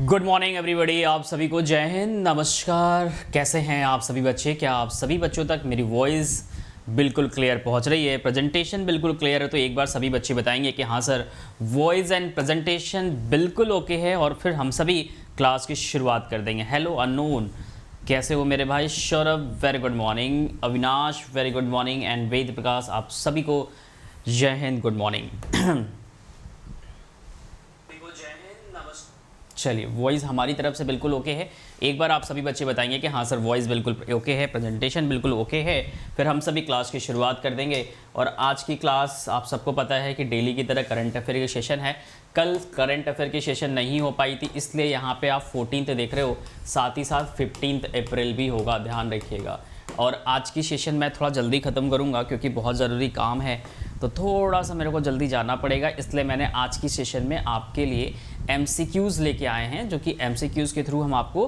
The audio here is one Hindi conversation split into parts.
गुड मॉर्निंग एवरीबॉडी, आप सभी को जय हिंद, नमस्कार। कैसे हैं आप सभी बच्चे? क्या आप सभी बच्चों तक मेरी वॉइस बिल्कुल क्लियर पहुंच रही है? प्रेजेंटेशन बिल्कुल क्लियर है? तो एक बार सभी बच्चे बताएंगे कि हाँ सर, वॉइस एंड प्रेजेंटेशन बिल्कुल ओके है, और फिर हम सभी क्लास की शुरुआत कर देंगे। हेलो अननोन, कैसे हो मेरे भाई? Saurabh very good morning, Avinash very good morning, and Ved Prakash, आप सभी को जय हिंद, गुड मॉर्निंग। चलिए, वॉइस हमारी तरफ से बिल्कुल ओके है। एक बार आप सभी बच्चे बताएंगे कि हाँ सर, वॉइस बिल्कुल ओके है, प्रेजेंटेशन बिल्कुल ओके है, फिर हम सभी क्लास की शुरुआत कर देंगे। और आज की क्लास आप सबको पता है कि डेली की तरह करंट अफेयर की सेशन है। कल करंट अफेयर की सेशन नहीं हो पाई थी, इसलिए यहाँ पे आप 14 देख रहे हो, साथ ही साथ 15 अप्रैल भी होगा, ध्यान रखिएगा। और आज की सेशन मैं थोड़ा जल्दी ख़त्म करूँगा क्योंकि बहुत ज़रूरी काम है, तो थोड़ा सा मेरे को जल्दी जाना पड़ेगा, इसलिए मैंने आज की सेशन में आपके लिए MCQs लेके आए हैं, जो कि MCQs के थ्रू हम आपको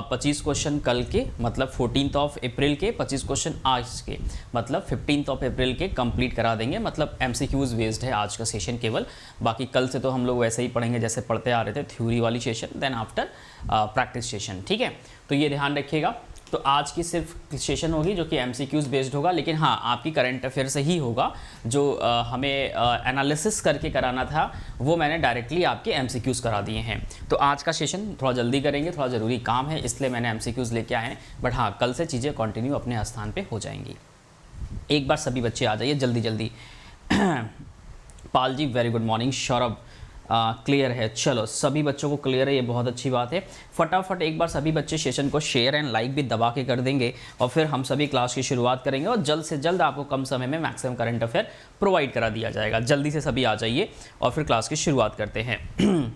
25 क्वेश्चन कल के मतलब 14 अप्रैल के, 25 क्वेश्चन आज के मतलब 15 अप्रैल के कंप्लीट करा देंगे। मतलब MCQs बेस्ड है आज का सेशन केवल। बाकी कल से तो हम लोग वैसे ही पढ़ेंगे जैसे पढ़ते आ रहे थे, थ्योरी वाली session, then after practice session, ठीक है? तो ये ध्यान रखिएगा। तो आज की सिर्फ सेशन होगी जो कि MCQs बेस्ड होगा, लेकिन हाँ, आपकी करंट अफेयर से ही होगा। जो हमें एनालिसिस करके कराना था वो मैंने डायरेक्टली आपके MCQs करा दिए हैं। तो आज का सेशन थोड़ा जल्दी करेंगे, थोड़ा ज़रूरी काम है, इसलिए मैंने MCQs लेके आए हैं। बट हाँ, कल से चीज़ें कंटिन्यू अपने स्थान पे हो जाएंगी। एक बार सभी बच्चे आ जाइए जल्दी जल्दी। Pal ji very good morning. Saurabh clear है, चलो सभी बच्चों को क्लियर है, ये बहुत अच्छी बात है। फटाफट एक बार सभी बच्चे सेशन को शेयर एंड लाइक भी दबा के कर देंगे, और फिर हम सभी क्लास की शुरुआत करेंगे, और जल्द से जल्द आपको कम समय में मैक्सिमम करंट अफेयर प्रोवाइड करा दिया जाएगा। जल्दी से सभी आ जाइए और फिर क्लास की शुरुआत करते हैं।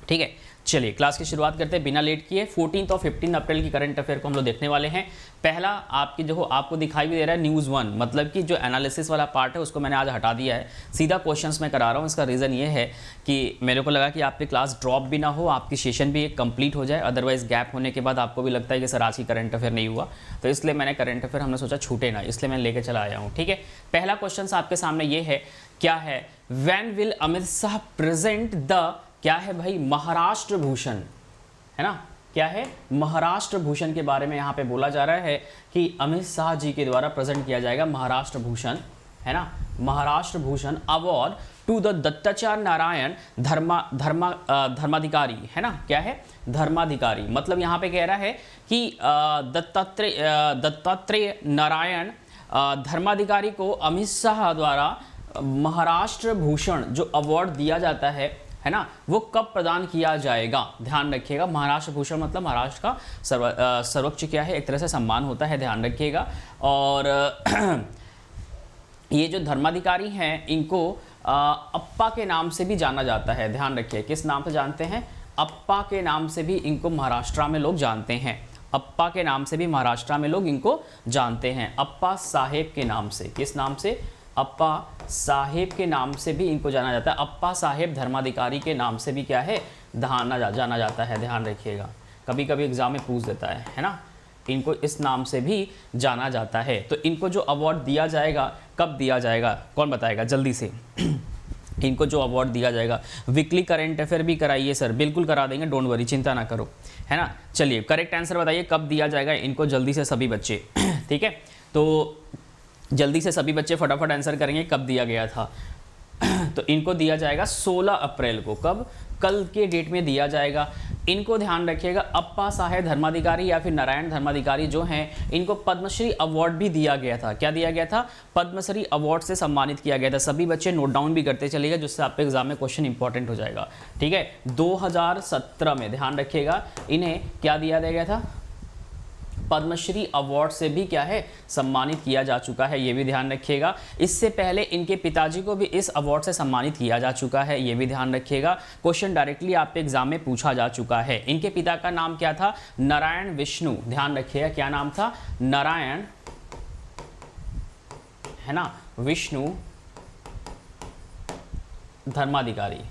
ठीक है, चलिए क्लास की शुरुआत करते हैं बिना लेट किए। 14 और 15 अप्रैल की करंट अफेयर को हम लोग देखने वाले हैं। पहला आपकी जो आपको दिखाई भी दे रहा है न्यूज़ 1, मतलब कि जो एनालिसिस वाला पार्ट है उसको मैंने आज हटा दिया है, सीधा क्वेश्चंस मैं करा रहा हूँ। इसका रीज़न ये है कि मेरे को लगा कि आपकी क्लास ड्रॉप भी ना हो, आपकी सेशन भी एक कंप्लीट हो जाए। अदरवाइज गैप होने के बाद आपको भी लगता है कि सर आज की करंट अफेयर नहीं हुआ, तो इसलिए मैंने करंट अफेयर हमने सोचा छूटे ना, इसलिए मैं लेके चला आया हूँ। ठीक है, पहला क्वेश्चन आपके सामने ये है, क्या है? When will Amit Shah present the, क्या है भाई? महाराष्ट्र भूषण, है ना? क्या है? महाराष्ट्र भूषण के बारे में यहाँ पे बोला जा रहा है कि अमित शाह जी के द्वारा प्रेजेंट किया जाएगा महाराष्ट्र भूषण, है ना? Maharashtra Bhushan award to the Dattacharya Narayan Dharmadhikari, है ना? क्या है? धर्माधिकारी। मतलब यहाँ पे कह रहा है कि दत्तात्रेय नारायण धर्माधिकारी को अमित शाह द्वारा महाराष्ट्र भूषण जो अवार्ड दिया जाता है ना, वो कब प्रदान किया जाएगा? ध्यान रखिएगा, महाराष्ट्र भूषण मतलब महाराष्ट्र का सर्वोच्च क्या है, एक तरह से सम्मान होता है, ध्यान रखिएगा। और ये जो धर्माधिकारी हैं इनको अप्पा के नाम से भी जाना जाता है, ध्यान रखिए। किस नाम से जानते हैं? अप्पा के नाम से भी इनको महाराष्ट्र में लोग जानते हैं। अप्पा के नाम से भी महाराष्ट्र में लोग इनको जानते हैं, अप्पा साहेब के नाम से। किस नाम से? अप्पा साहेब के नाम से भी इनको जाना जाता है। अप्पा साहेब धर्माधिकारी के नाम से भी क्या है? जाना जाता है, ध्यान रखिएगा। कभी कभी एग्जाम में पूछ देता है ना? इनको इस नाम से भी जाना जाता है। तो इनको जो अवार्ड दिया जाएगा, कब दिया जाएगा, कौन बताएगा जल्दी से? इनको जो अवार्ड दिया जाएगा, वीकली करंट अफेयर भी कराइए सर, बिल्कुल करा देंगे, डोंट वरी, चिंता ना करो, है ना? चलिए करेक्ट आंसर बताइए, कब दिया जाएगा इनको, जल्दी से सभी बच्चे। ठीक है, तो जल्दी से सभी बच्चे फटाफट आंसर करेंगे कब दिया गया था। तो इनको दिया जाएगा 16 अप्रैल को। कब? कल के डेट में दिया जाएगा। इनको ध्यान रखिएगा, अप्पा साहेब धर्माधिकारी या फिर नारायण धर्माधिकारी जो हैं, इनको पद्मश्री अवार्ड भी दिया गया था। क्या दिया गया था? पद्मश्री अवार्ड से सम्मानित किया गया था। सभी बच्चे नोट डाउन भी करते चलिएगा, जिससे आपके एग्जाम में क्वेश्चन इंपॉर्टेंट हो जाएगा। ठीक है, 2017 में ध्यान रखिएगा इन्हें क्या दिया गया था? पद्मश्री अवार्ड से भी क्या है? सम्मानित किया जा चुका है, ये भी ध्यान रखिएगा। इससे पहले इनके पिताजी को भी इस अवार्ड से सम्मानित किया जा चुका है, ये भी ध्यान रखिएगा। क्वेश्चन डायरेक्टली आपके एग्जाम में पूछा जा चुका है। इनके पिता का नाम क्या था? नारायण विष्णु, ध्यान रखिएगा, क्या नाम था? नारायण, है ना, विष्णु धर्माधिकारी।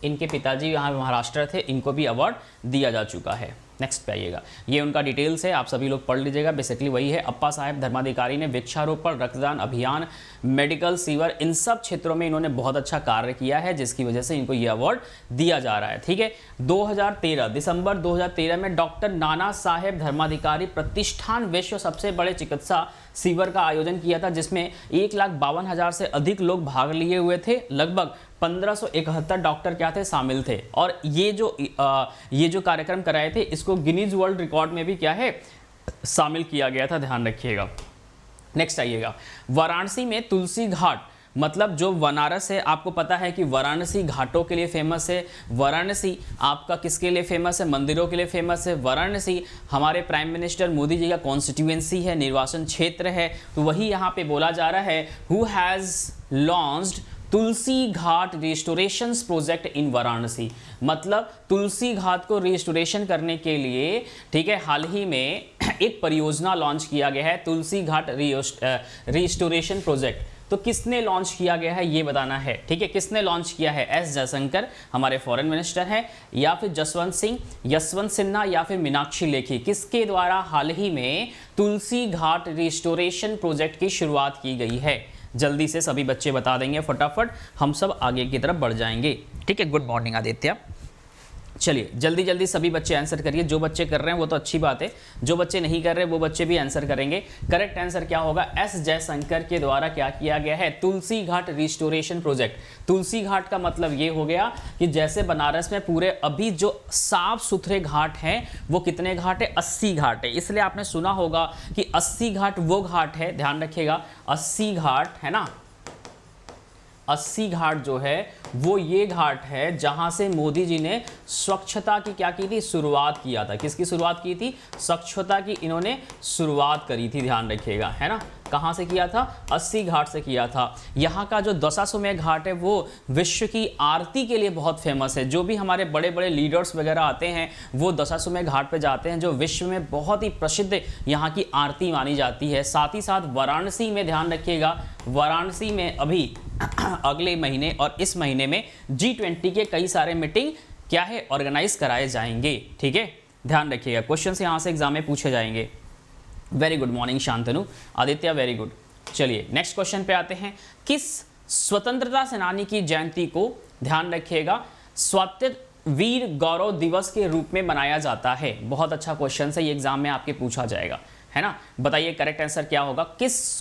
इनके पिताजी यहाँ महाराष्ट्र थे, इनको भी अवार्ड दिया जा चुका है। नेक्स्ट पे आइएगा, ये उनका डिटेल्स है, आप सभी लोग पढ़ लीजिएगा। बेसिकली वही है, अप्पा साहेब धर्माधिकारी ने वृक्षारोपण, रक्तदान अभियान, मेडिकल, सीवर, इन सब क्षेत्रों में इन्होंने बहुत अच्छा कार्य किया है, जिसकी वजह से इनको ये अवार्ड दिया जा रहा है। ठीक है, 2013 दिसंबर 2013 में डॉक्टर नाना साहेब धर्माधिकारी प्रतिष्ठान विश्व सबसे बड़े चिकित्सा शिविर का आयोजन किया था, जिसमें 1,52,000 से अधिक लोग भाग लिए हुए थे। लगभग 1571 डॉक्टर क्या थे, शामिल थे। और ये जो कार्यक्रम कराए थे, इसको गिनीज वर्ल्ड रिकॉर्ड में भी क्या है, शामिल किया गया था, ध्यान रखिएगा। नेक्स्ट आइएगा, वाराणसी में तुलसी घाट, मतलब जो बनारस है, आपको पता है कि वाराणसी घाटों के लिए फेमस है। वाराणसी आपका किसके लिए फेमस है, मंदिरों के लिए फेमस है। वाराणसी हमारे प्राइम मिनिस्टर मोदी जी का कॉन्स्टिट्यूएंसी है, निर्वाचन क्षेत्र है। तो वही यहाँ पे बोला जा रहा है, who has launched Tulsi Ghat restoration project in Varanasi, मतलब तुलसी घाट को रिस्टोरेशन करने के लिए, ठीक है, हाल ही में एक परियोजना लॉन्च किया गया है, तुलसी घाट रिस्टोरेशन प्रोजेक्ट। तो किसने लॉन्च किया गया है ये बताना है। ठीक है, किसने लॉन्च किया है, एस जयशंकर हमारे फॉरेन मिनिस्टर हैं, या फिर जसवंत सिंह, यशवंत सिन्हा, या फिर मीनाक्षी लेखी, किसके द्वारा हाल ही में तुलसी घाट रिस्टोरेशन प्रोजेक्ट की शुरुआत की गई है। जल्दी से सभी बच्चे बता देंगे फटाफट, हम सब आगे की तरफ बढ़ जाएंगे। ठीक है, गुड मॉर्निंग आदित्य। चलिए जल्दी जल्दी सभी बच्चे आंसर करिए, जो बच्चे कर रहे हैं वो तो अच्छी बात है, जो बच्चे नहीं कर रहे वो बच्चे भी आंसर करेंगे। करेक्ट आंसर क्या होगा, एस जयशंकर के द्वारा क्या किया गया है, तुलसी घाट रिस्टोरेशन प्रोजेक्ट। तुलसी घाट का मतलब ये हो गया कि जैसे बनारस में पूरे अभी जो साफ सुथरे घाट हैं वो कितने घाट है, 80 घाट है। इसलिए आपने सुना होगा कि 80 घाट वो घाट है, ध्यान रखिएगा, 80 घाट है ना, 80 घाट जो है वो ये घाट है जहां से मोदी जी ने स्वच्छता की क्या की थी, शुरुआत किया था। किसकी शुरुआत की थी, स्वच्छता की इन्होंने शुरुआत करी थी, ध्यान रखिएगा, है ना। कहां से किया था, 80 घाट से किया था। यहाँ का जो दशाश्वमेध घाट है वो विश्व की आरती के लिए बहुत फेमस है। जो भी हमारे बड़े बड़े लीडर्स वगैरह आते हैं वो दशाश्वमेध घाट पे जाते हैं, जो विश्व में बहुत ही प्रसिद्ध यहाँ की आरती मानी जाती है। साथ ही साथ वाराणसी में, ध्यान रखिएगा, वाराणसी में अभी अगले महीने और इस महीने में G20 के कई सारे मीटिंग क्या है, ऑर्गेनाइज कराए जाएंगे। ठीक है, ध्यान रखिएगा, क्वेश्चन यहाँ से एग्जाम में पूछे जाएंगे। Very good morning Shantanu, Aditya very good. चलिए नेक्स्ट क्वेश्चन पे आते हैं, किस स्वतंत्रता सेनानी की जयंती को, ध्यान रखिएगा, स्वातंत्र्य वीर गौरव दिवस के रूप में मनाया जाता है। बहुत अच्छा क्वेश्चन है, ये एग्जाम में आपके पूछा जाएगा, है ना। बताइए करेक्ट आंसर क्या होगा,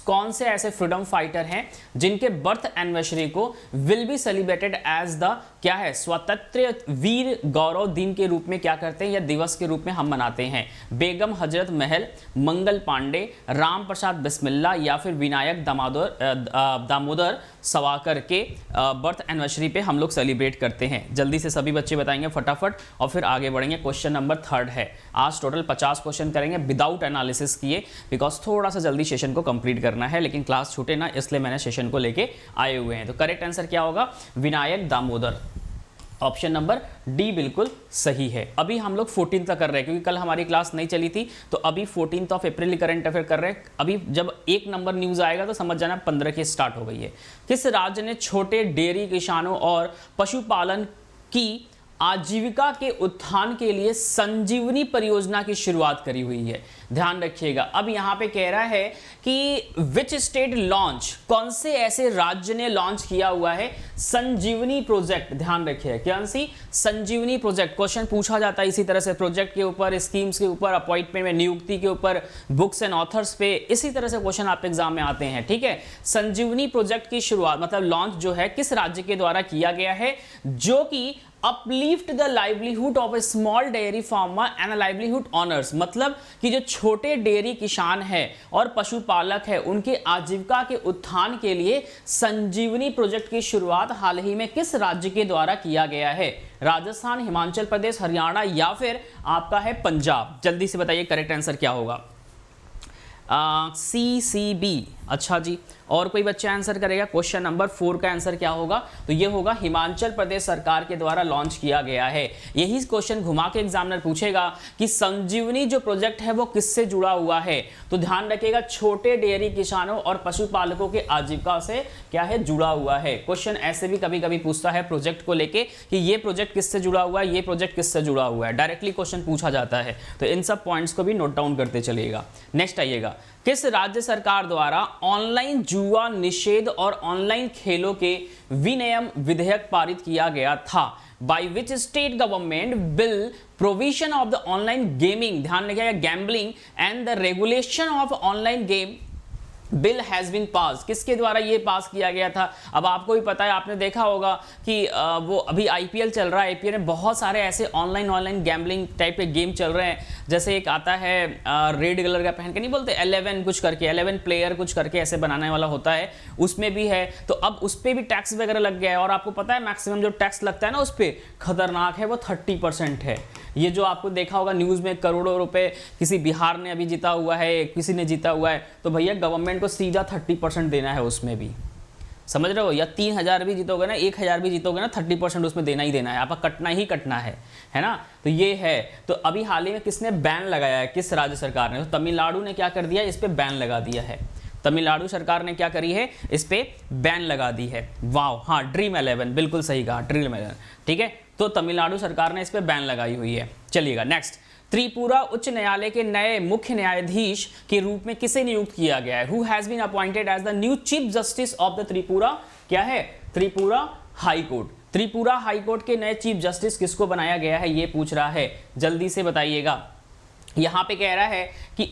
कौन से ऐसे फ्रीडम फाइटर हैं जिनके बर्थ एनिवर्सरी को will be celebrated as the क्या है, स्वतंत्र वीर गौरव दिन के रूप में क्या करते हैं या दिवस के रूप में हम मनाते हैं। बेगम हजरत महल, मंगल पांडे, राम प्रसाद बिस्मिल्ला, या फिर विनायक दामोदर सवाकर के बर्थ एनिवर्सरी पे हम लोग सेलिब्रेट करते हैं। जल्दी से सभी बच्चे बताएंगे फटाफट और फिर आगे बढ़ेंगे। क्वेश्चन नंबर 3 है, आज टोटल 50 क्वेश्चन करेंगे विदाउट एनालिसिस किए, बिकॉज थोड़ा सा जल्दी सेशन को कंप्लीट करना है, लेकिन क्लास छूटे ना इसलिए मैंने सेशन को लेके आए हुए हैं। तो करेक्ट आंसर क्या होगा, Vinayak Damodar, option number D बिल्कुल सही है। अभी हम लोग 14 तक कर रहे हैं क्योंकि कल हमारी क्लास नहीं चली थी, तो अभी 14 अप्रैल करंट अफेयर कर रहे हैं। अभी जब 1 नंबर न्यूज आएगा तो समझ जाना 15 की स्टार्ट हो गई है। किस राज्य ने छोटे डेयरी किसानों और पशुपालन की आजीविका के उत्थान के लिए संजीवनी परियोजना की शुरुआत करी हुई है। ध्यान रखिएगा, अब यहां पे कह रहा है कि विच स्टेट लॉन्च, कौन से ऐसे राज्य ने लॉन्च किया हुआ है संजीवनी प्रोजेक्ट। ध्यान रखिए क्या सी संजीवनी प्रोजेक्ट, क्वेश्चन पूछा जाता है इसी तरह से, प्रोजेक्ट के ऊपर, स्कीम्स के ऊपर, अपॉइंटमेंट में नियुक्ति के ऊपर, बुक्स एंड ऑथर्स पे, इसी तरह से क्वेश्चन आपके एग्जाम में आते हैं। ठीक है, संजीवनी प्रोजेक्ट की शुरुआत मतलब लॉन्च जो है किस राज्य के द्वारा किया गया है, जो कि uplift the livelihood of A small dairy farmer and livelihood honours, मतलब कि जो छोटे डेयरी किसान है और पशुपालक है उनके आजीविका के उत्थान के लिए संजीवनी प्रोजेक्ट की शुरुआत हाल ही में किस राज्य के द्वारा किया गया है। राजस्थान, हिमाचल प्रदेश, हरियाणा या फिर आपका है पंजाब। जल्दी से बताइए करेक्ट आंसर क्या होगा। CCB अच्छा जी, और कोई बच्चा आंसर करेगा? क्वेश्चन नंबर 4 का आंसर क्या होगा? तो ये होगा हिमाचल प्रदेश सरकार के द्वारा लॉन्च किया गया है। यही क्वेश्चन घुमा के एग्जामिनर पूछेगा कि संजीवनी जो प्रोजेक्ट है वो किससे जुड़ा हुआ है? तो ध्यान रखिएगा, छोटे डेयरी किसानों और पशुपालकों के आजीविका से क्या है, जुड़ा हुआ है। क्वेश्चन ऐसे भी कभी कभी पूछता है प्रोजेक्ट को लेके कि ये प्रोजेक्ट किससे जुड़ा हुआ है, ये प्रोजेक्ट किससे जुड़ा हुआ है, डायरेक्टली क्वेश्चन पूछा जाता है। तो इन सब पॉइंट्स को भी नोट डाउन करते चलिएगा। नेक्स्ट आइएगा, किस राज्य सरकार द्वारा ऑनलाइन जुआ निषेध और ऑनलाइन खेलों के विनियम विधेयक पारित किया गया था? By which state government bill provision of the online gaming, ध्यान रखिएगा, gambling and the regulation of online game bill has been pass, किसके द्वारा ये पास किया गया था? अब आपको भी पता है, आपने देखा होगा कि वो अभी आईपीएल चल रहा है, आईपीएल में बहुत सारे ऐसे ऑनलाइन गैम्बलिंग टाइप के गेम चल रहे हैं। जैसे एक आता है रेड कलर का पहन के, नहीं बोलते 11 कुछ करके, 11 प्लेयर कुछ करके ऐसे बनाने वाला होता है, उसमें भी है। तो अब उस पर भी टैक्स वगैरह लग गया है, और आपको पता है मैक्सिमम जो टैक्स लगता है ना उस पर, खतरनाक है, वो 30% है। ये जो आपको देखा होगा न्यूज़ में, करोड़ों रुपए किसी बिहार ने अभी जीता हुआ है, किसी ने जीता हुआ है, तो भैया गवर्नमेंट को सीधा 30% देना है उसमें भी, समझ रहे हो? या 3000 भी जीतोगे ना, 1000 भी जीतोगे ना, 30% उसमें देना ही देना है, आपका कटना ही कटना है ना? तो ये है। तो अभी हाल ही में किसने बैन लगाया है, किस राज्य सरकार ने? तो तमिलनाडु ने क्या कर दिया, इस पर बैन लगा दिया है। तमिलनाडु सरकार ने क्या करी है, इस पे बैन लगा दी है। वाह, हाँ, ड्रीम 11, बिल्कुल सही कहा, ड्रीम 11, ठीक है। तो तमिलनाडु सरकार ने इस पे बैन लगाई हुई है। चलिएगा नेक्स्ट, त्रिपुरा उच्च न्यायालय के नए मुख्य न्यायाधीश के रूप में किसे नियुक्त किया गया है? Who has been appointed as the new chief justice of the Tripura, क्या है, Tripura high court. Tripura high court के नए चीफ जस्टिस किसको बनाया गया है, ये पूछ रहा है, जल्दी से बताइएगा। यहाँ पे कह रहा है कि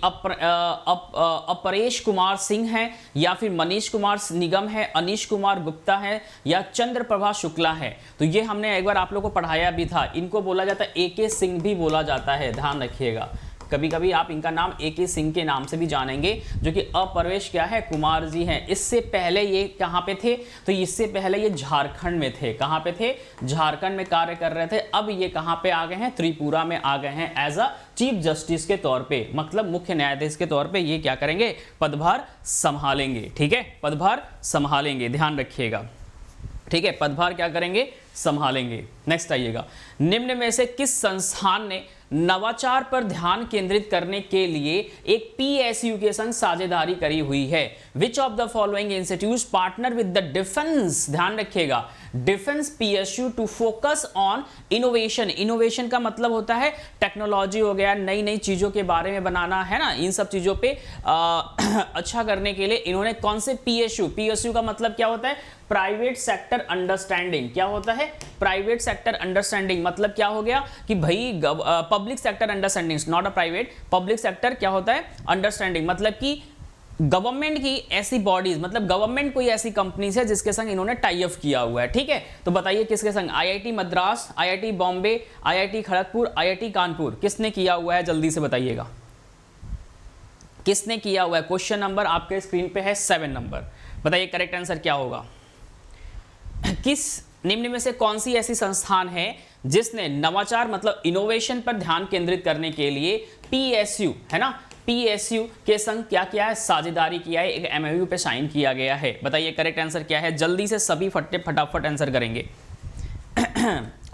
अपरेश कुमार सिंह है, या फिर मनीष कुमार निगम है, अनीश कुमार गुप्ता है, या चंद्र प्रभा शुक्ला है। तो ये हमने एक बार आप लोगों को पढ़ाया भी था। इनको बोला जाता है एके सिंह भी बोला जाता है, ध्यान रखिएगा। कभी कभी आप इनका नाम एके सिंह के नाम से भी जानेंगे, जो कि अपरवेश क्या है, कुमार जी हैं। इससे पहले ये कहाँ पे थे? तो इससे पहले ये झारखंड में थे। कहाँ पे थे? झारखंड में कार्य कर रहे थे। अब ये कहाँ पे आ गए हैं? त्रिपुरा में आ गए हैं एज अ चीफ जस्टिस के तौर पे, मतलब मुख्य न्यायाधीश के तौर पे ये क्या करेंगे, पदभार संभालेंगे। ठीक है, पदभार संभालेंगे, ध्यान रखिएगा। ठीक है, पदभार क्या करेंगे, संभालेंगे। नेक्स्ट आइएगा, निम्न में से किस संस्थान ने नवाचार पर ध्यान केंद्रित करने के लिए एक पीएसयू के संग साझेदारी करी हुई है? Which of the following institutes partner with the defence, ध्यान रखिएगा, defence PSU to focus on innovation. Innovation का मतलब होता है टेक्नोलॉजी हो गया, नई नई चीजों के बारे में बनाना, है ना, इन सब चीजों पे अच्छा करने के लिए इन्होंने कौन से पीएसयू का मतलब क्या होता है, प्राइवेट सेक्टर अंडरस्टैंडिंग। क्या होता है? Private sector understanding. मतलब क्या हो गया कि भाई public sector understanding, not a private, public sector क्या होता है, अंडरस्टैंडिंग। मतलब कि गवर्नमेंट की ऐसी बॉडीज, मतलब गवर्नमेंट कोई ऐसी कंपनी है जिसके संग इन्होंने टाई अप किया हुआ है। ठीक है, तो बताइए किसके संग? IIT Madras, IIT Bombay, IIT Kharagpur, IIT Kanpur, किसने किया हुआ है, जल्दी से बताइएगा, किसने किया हुआ है? क्वेश्चन नंबर आपके स्क्रीन पे है 7 नंबर। बताइए करेक्ट आंसर क्या होगा। किस निम्न में से कौन सी ऐसी संस्थान है जिसने नवाचार मतलब इनोवेशन पर ध्यान केंद्रित करने के लिए पीएसयू, है ना, पीएसयू के संग क्या किया है, साझेदारी किया है, एक एमओयू पे साइन किया गया है? बताइए करेक्ट आंसर क्या है, जल्दी से सभी फटाफट आंसर करेंगे।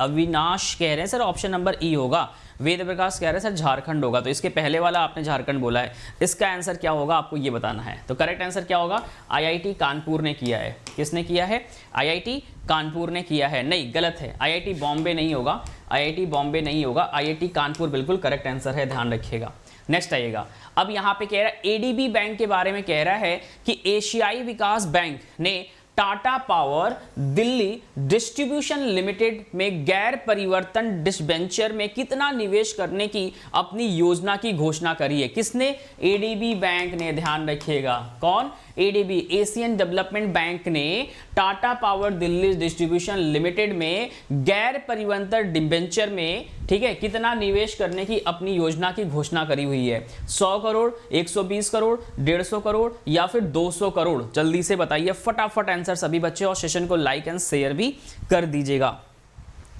अविनाश कह रहे हैं सर ऑप्शन नंबर ई होगा, वेद प्रकाश कह रहे हैं सर झारखंड होगा। तो इसके पहले वाला आपने झारखंड बोला है, इसका आंसर क्या होगा आपको ये बताना है। तो करेक्ट आंसर क्या होगा, आईआईटी कानपुर ने किया है। किसने किया है? आईआईटी कानपुर ने किया है। नहीं, गलत है, आईआईटी बॉम्बे नहीं होगा, आईआईटी बॉम्बे नहीं होगा, आईआईटी कानपुर बिल्कुल करेक्ट आंसर है, ध्यान रखिएगा। नेक्स्ट आइएगा, अब यहाँ पे कह रहा है एडीबी बैंक के बारे में कह रहा है कि एशियाई विकास बैंक ने Tata power Delhi distribution limited में गैर परिवर्तन डिबेंचर में कितना निवेश करने की अपनी योजना की घोषणा करी है? किसने? एडीबी बैंक ने, ध्यान रखिएगा। कौन? एडीबी, एशियन डेवलपमेंट बैंक ने Tata power Delhi distribution limited में गैर परिवर्तन डिबेंचर में, ठीक है, कितना निवेश करने की अपनी योजना की घोषणा करी हुई है? 100 करोड़, 120 करोड़, 150 करोड़ या फिर 200 करोड़? जल्दी से बताइए फटाफट आंसर सभी बच्चे, और सेशन को लाइक एंड शेयर भी कर दीजिएगा।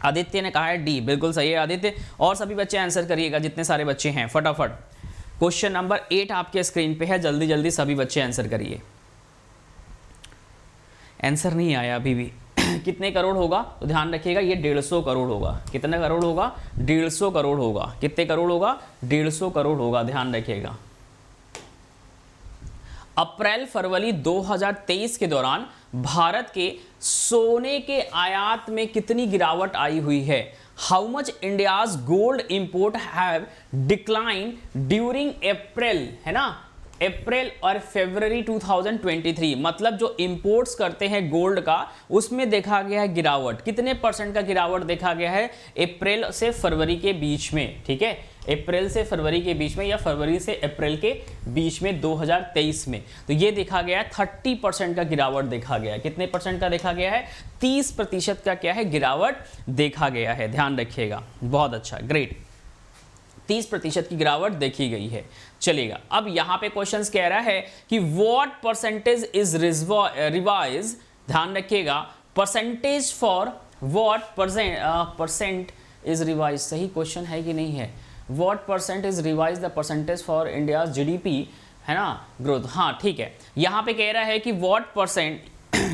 आदित्य ने कहा है डी, बिल्कुल सही है आदित्य, और सभी बच्चे आंसर करिएगा जितने सारे बच्चे हैं फटाफट। क्वेश्चन नंबर 8 आपके स्क्रीन पे है, जल्दी जल्दी सभी बच्चे आंसर करिए। आंसर नहीं आया अभी भी। कितने करोड़ होगा तो ध्यान रखिएगा, ये 150 करोड़ होगा। कितना करोड़ होगा? 150 करोड़ होगा। कितने करोड़ होगा? 150 करोड़ होगा, ध्यान रखिएगा। अप्रैल फरवरी 2023 के दौरान भारत के सोने के आयात में कितनी गिरावट आई हुई है? How much India's gold import have decline during April, है ना, अप्रैल और फरवरी 2023, मतलब जो इंपोर्ट्स करते हैं गोल्ड का, उसमें देखा गया है गिरावट। कितने % का गिरावट देखा गया है अप्रैल से फरवरी के बीच में? ठीक है, अप्रैल से फरवरी के बीच में या फरवरी से अप्रैल के बीच में 2023 में, तो ये देखा गया है 30% का गिरावट देखा गया है। कितने % का देखा गया है? 30% का क्या है? गिरावट देखा गया है, ध्यान रखिएगा। बहुत अच्छा, ग्रेट, 30% की गिरावट देखी गई है। चलेगा, अब यहाँ पे क्वेश्चंस कह रहा है कि व्हाट परसेंटेज इज रिवाइज, ध्यान रखिएगा, percentage for what percent is revise, सही क्वेश्चन है कि नहीं है? What percent is revise the percentage for India GDP, है ना, ग्रोथ। हाँ ठीक है, यहाँ पे कह रहा है कि व्हाट परसेंट,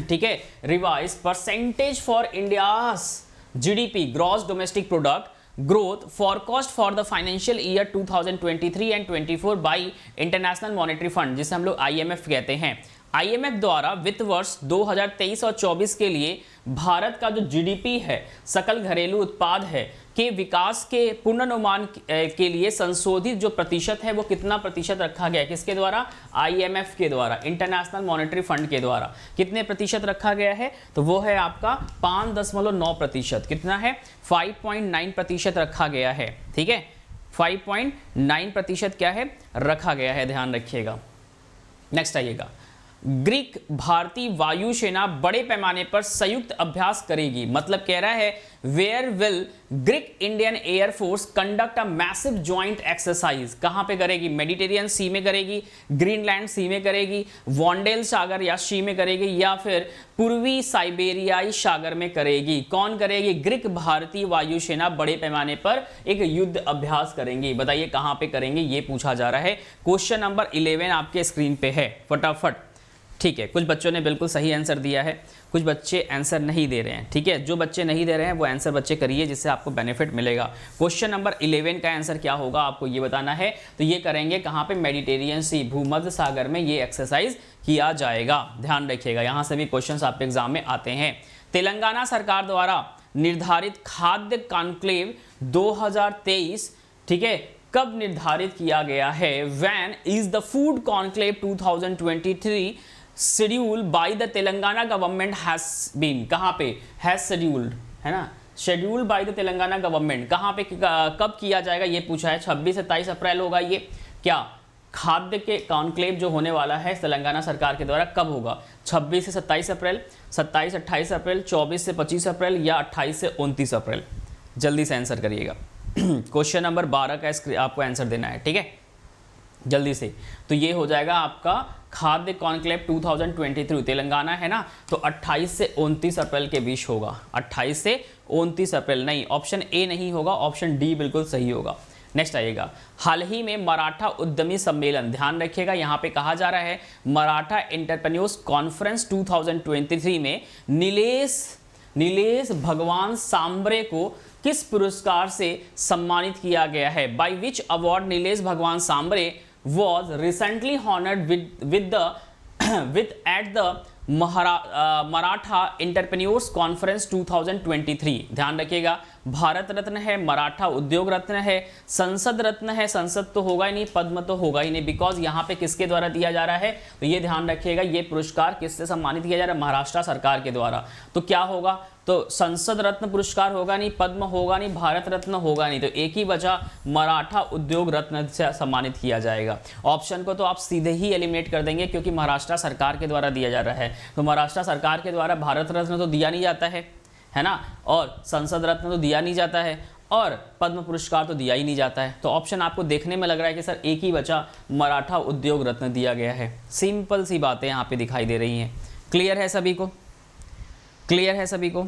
ठीक है, revise percentage for India's GDP, gross domestic product growth forecast for the financial year 2023 and 24 by international monetary fund, जिसे हम लोग IMF कहते हैं। IMF द्वारा वित्त वर्ष 2023 और 24 के लिए भारत का जो जीडीपी है, सकल घरेलू उत्पाद है, के विकास के पूर्वानुमान के लिए संशोधित जो प्रतिशत है वो कितना प्रतिशत रखा गया है? किसके द्वारा? IMF के द्वारा, इंटरनेशनल मॉनेटरी फंड के द्वारा। कितने प्रतिशत रखा गया है? तो वो है आपका 5.9%। कितना है? 5.9% रखा गया है। ठीक है, 5.9% क्या है? रखा गया है, ध्यान रखिएगा। नेक्स्ट आइएगा, ग्रीक भारतीय वायुसेना बड़े पैमाने पर संयुक्त अभ्यास करेगी, मतलब कह रहा है where will Greek Indian air force conduct a massive joint exercise. कहां पे करेगी? मेडिटेरियन सी में करेगी, ग्रीनलैंड सी में करेगी, वॉन्डेल सागर या सी में करेगी, या फिर पूर्वी साइबेरियाई सागर में करेगी? कौन करेगी? ग्रीक भारतीय वायुसेना बड़े पैमाने पर एक युद्ध अभ्यास करेंगी। बताइए कहां पे करेंगे, ये पूछा जा रहा है। क्वेश्चन नंबर 11 आपके स्क्रीन पे है, फटाफट। ठीक है, कुछ बच्चों ने बिल्कुल सही आंसर दिया है, कुछ बच्चे आंसर नहीं दे रहे हैं। ठीक है, जो बच्चे नहीं दे रहे हैं वो आंसर बच्चे करिए, जिससे आपको बेनिफिट मिलेगा। क्वेश्चन नंबर 11 का आंसर क्या होगा आपको ये बताना है। तो ये करेंगे कहाँ पे? मेडिटेरियन सी, भूमध्य सागर में ये एक्सरसाइज किया जाएगा, ध्यान रखिएगा। यहाँ से भी क्वेश्चन आपके एग्जाम में आते हैं। तेलंगाना सरकार द्वारा निर्धारित खाद्य कॉन्क्लेव 2023, ठीक है, कब निर्धारित किया गया है? When is the food conclave 2023 scheduled by the Telangana government has been, कहाँ पे? हैज शेड्यूल्ड, है ना, scheduled by the Telangana government, कहाँ पे कब किया जाएगा ये पूछा है। 26 से 27 अप्रैल होगा ये। क्या खाद्य के कॉन्क्लेव जो होने वाला है तेलंगाना सरकार के द्वारा कब होगा? 26 से 27 अप्रैल, 27-28 अप्रैल, 24 से 25 अप्रैल या 28 से 29 अप्रैल? जल्दी से आंसर करिएगा। क्वेश्चन नंबर 12 का आपको आंसर देना है, ठीक है, जल्दी से। तो ये हो जाएगा आपका खाद्य कॉन्क्लेव 2023 तेलंगाना, है ना, तो 28 से 29 अप्रैल के बीच होगा। 28 से 29 अप्रैल, नहीं, ऑप्शन ए नहीं होगा, ऑप्शन डी बिल्कुल सही होगा। नेक्स्ट आइएगा, हाल ही में मराठा उद्यमी सम्मेलन, ध्यान रखिएगा यहाँ पे कहा जा रहा है मराठा एंटरप्रेन्योर्स कॉन्फ्रेंस 2023 में नीलेश भगवान सांबरे को किस पुरस्कार से सम्मानित किया गया है? बाय विच अवार्ड नीलेश भगवान Sambare was recently honored with at the Maratha entrepreneurs conference 2023। ध्यान रखिएगा, भारत रत्न है, मराठा उद्योग रत्न है, संसद रत्न है, संसद तो होगा ही नहीं, पद्म तो होगा ही नहीं, बिकॉज यहाँ पे किसके द्वारा दिया जा रहा है? तो ये ध्यान रखिएगा, ये पुरस्कार किससे सम्मानित किया जा रहा है? महाराष्ट्र सरकार के द्वारा। तो क्या होगा? तो संसद रत्न पुरस्कार होगा नहीं, पद्म होगा नहीं, भारत रत्न होगा नहीं, तो एक ही वजह मराठा उद्योग रत्न से सम्मानित किया जाएगा। ऑप्शन को तो आप सीधे ही एलिमिनेट कर देंगे, क्योंकि महाराष्ट्र सरकार के द्वारा दिया जा रहा है, तो महाराष्ट्र सरकार के द्वारा भारत रत्न तो दिया नहीं जाता है ना, और संसद रत्न तो दिया नहीं जाता है, और पद्म पुरस्कार तो दिया ही नहीं जाता है। तो ऑप्शन आपको देखने में लग रहा है कि सर एक ही बचा मराठा उद्योग रत्न दिया गया है। सिंपल सी बातें यहाँ पे दिखाई दे रही हैं। क्लियर है सभी को? क्लियर है सभी को?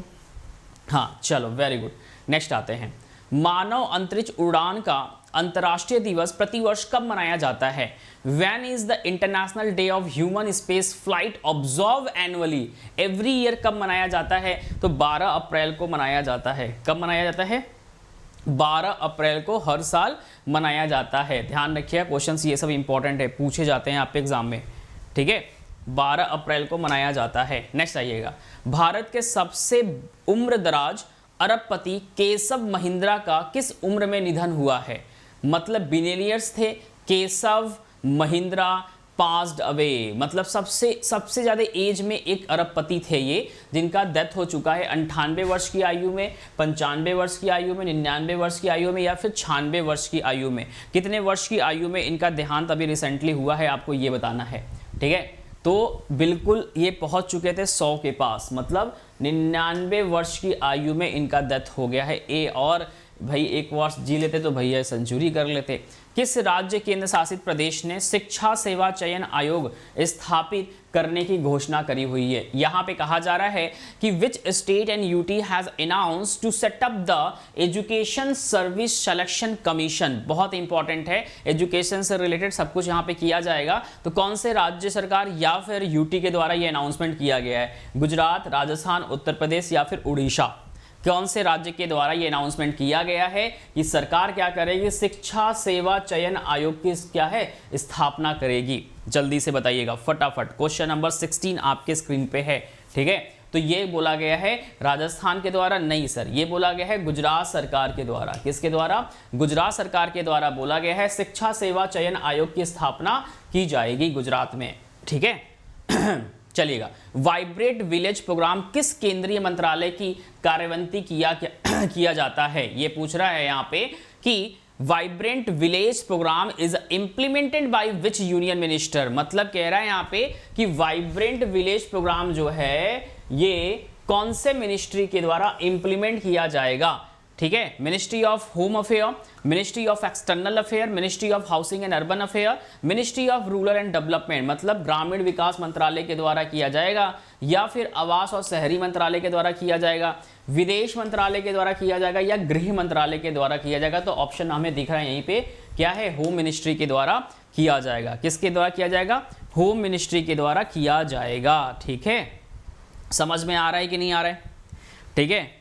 हाँ चलो, वेरी गुड। नेक्स्ट आते हैं, मानव अंतरिक्ष उड़ान का अंतर्राष्ट्रीय दिवस प्रतिवर्ष कब मनाया जाता है? When is the International Day of Human Space Flight observed annually? Every year कब मनाया जाता है? तो 12 अप्रैल को मनाया जाता है। कब मनाया जाता है? 12 अप्रैल को हर साल मनाया जाता है। ध्यान रखिए, क्वेश्चंस ये सब इंपॉर्टेंट है, पूछे जाते हैं आपके एग्जाम में, ठीक है। 12 अप्रैल को मनाया जाता है। नेक्स्ट आइएगा, भारत के सबसे उम्रदराज अरबपति केशव महिंद्रा का किस उम्र में निधन हुआ है? मतलब बिलियनियर्स थे, केशव महिंद्रा पास्ड अवे, मतलब सबसे ज़्यादा एज में एक अरबपति थे ये, जिनका डेथ हो चुका है 98 वर्ष की आयु में, 95 वर्ष की आयु में, 99 वर्ष की आयु में या फिर 96 वर्ष की आयु में। कितने वर्ष की आयु में इनका देहांत अभी रिसेंटली हुआ है, आपको ये बताना है, ठीक है। तो बिल्कुल ये पहुंच चुके थे 100 के पास, मतलब 99 वर्ष की आयु में इनका डेथ हो गया है। और भाई एक वर्ष जी लेते तो भैया सेंचुरी कर लेते। किस राज्य केंद्र शासित प्रदेश ने शिक्षा सेवा चयन आयोग स्थापित करने की घोषणा करी हुई है? यहाँ पे कहा जा रहा है कि which state and UT has announced to set up the education service selection commission. बहुत इंपॉर्टेंट है, एजुकेशन से रिलेटेड सब कुछ यहाँ पे किया जाएगा। तो कौन से राज्य सरकार या फिर यूटी के द्वारा ये अनाउंसमेंट किया गया है? गुजरात, राजस्थान, उत्तर प्रदेश या फिर उड़ीसा? कौन से राज्य के द्वारा ये अनाउंसमेंट किया गया है कि सरकार क्या करेगी? शिक्षा सेवा चयन आयोग की क्या है, स्थापना करेगी? जल्दी से बताइएगा फटाफट। क्वेश्चन नंबर 16 आपके स्क्रीन पे है, ठीक है। तो ये बोला गया है राजस्थान के द्वारा, नहीं सर, ये बोला गया है गुजरात सरकार के द्वारा। किसके द्वारा? गुजरात सरकार के द्वारा बोला गया है शिक्षा सेवा चयन आयोग की स्थापना की जाएगी गुजरात में, ठीक है। चलिएगा, वाइब्रेट विलेज प्रोग्राम किस केंद्रीय मंत्रालय की कार्यवंती किया जाता है? ये पूछ रहा है यहाँ पे कि vibrant village programme is implemented by which union minister. मतलब कह रहा है यहाँ पे कि वाइब्रेंट विलेज प्रोग्राम जो है ये कौन से मिनिस्ट्री के द्वारा इंप्लीमेंट किया जाएगा, ठीक है। Ministry of home affair, ministry of external affair, ministry of housing and urban affair, ministry of rural and development, मतलब ग्रामीण विकास मंत्रालय के द्वारा किया जाएगा, या फिर आवास और शहरी मंत्रालय के द्वारा किया जाएगा, विदेश मंत्रालय के द्वारा किया जाएगा, या गृह मंत्रालय के द्वारा किया जाएगा? तो ऑप्शन हमें दिख रहा है यहीं पे, क्या है? होम मिनिस्ट्री के द्वारा किया जाएगा। किसके द्वारा किया जाएगा? होम मिनिस्ट्री के द्वारा किया जाएगा, ठीक है। समझ में आ रहा है कि नहीं आ रहा है, ठीक है।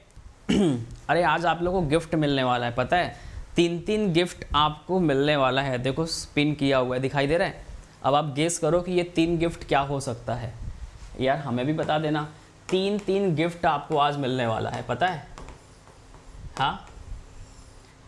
अरे आज आप लोगों को गिफ्ट मिलने वाला है, पता है, 3 गिफ्ट आपको मिलने वाला है। देखो स्पिन किया हुआ है, दिखाई दे रहा है। अब आप गेस करो कि ये 3 गिफ्ट क्या हो सकता है। यार हमें भी बता देना, 3 गिफ्ट आपको आज मिलने वाला है, पता है? हाँ,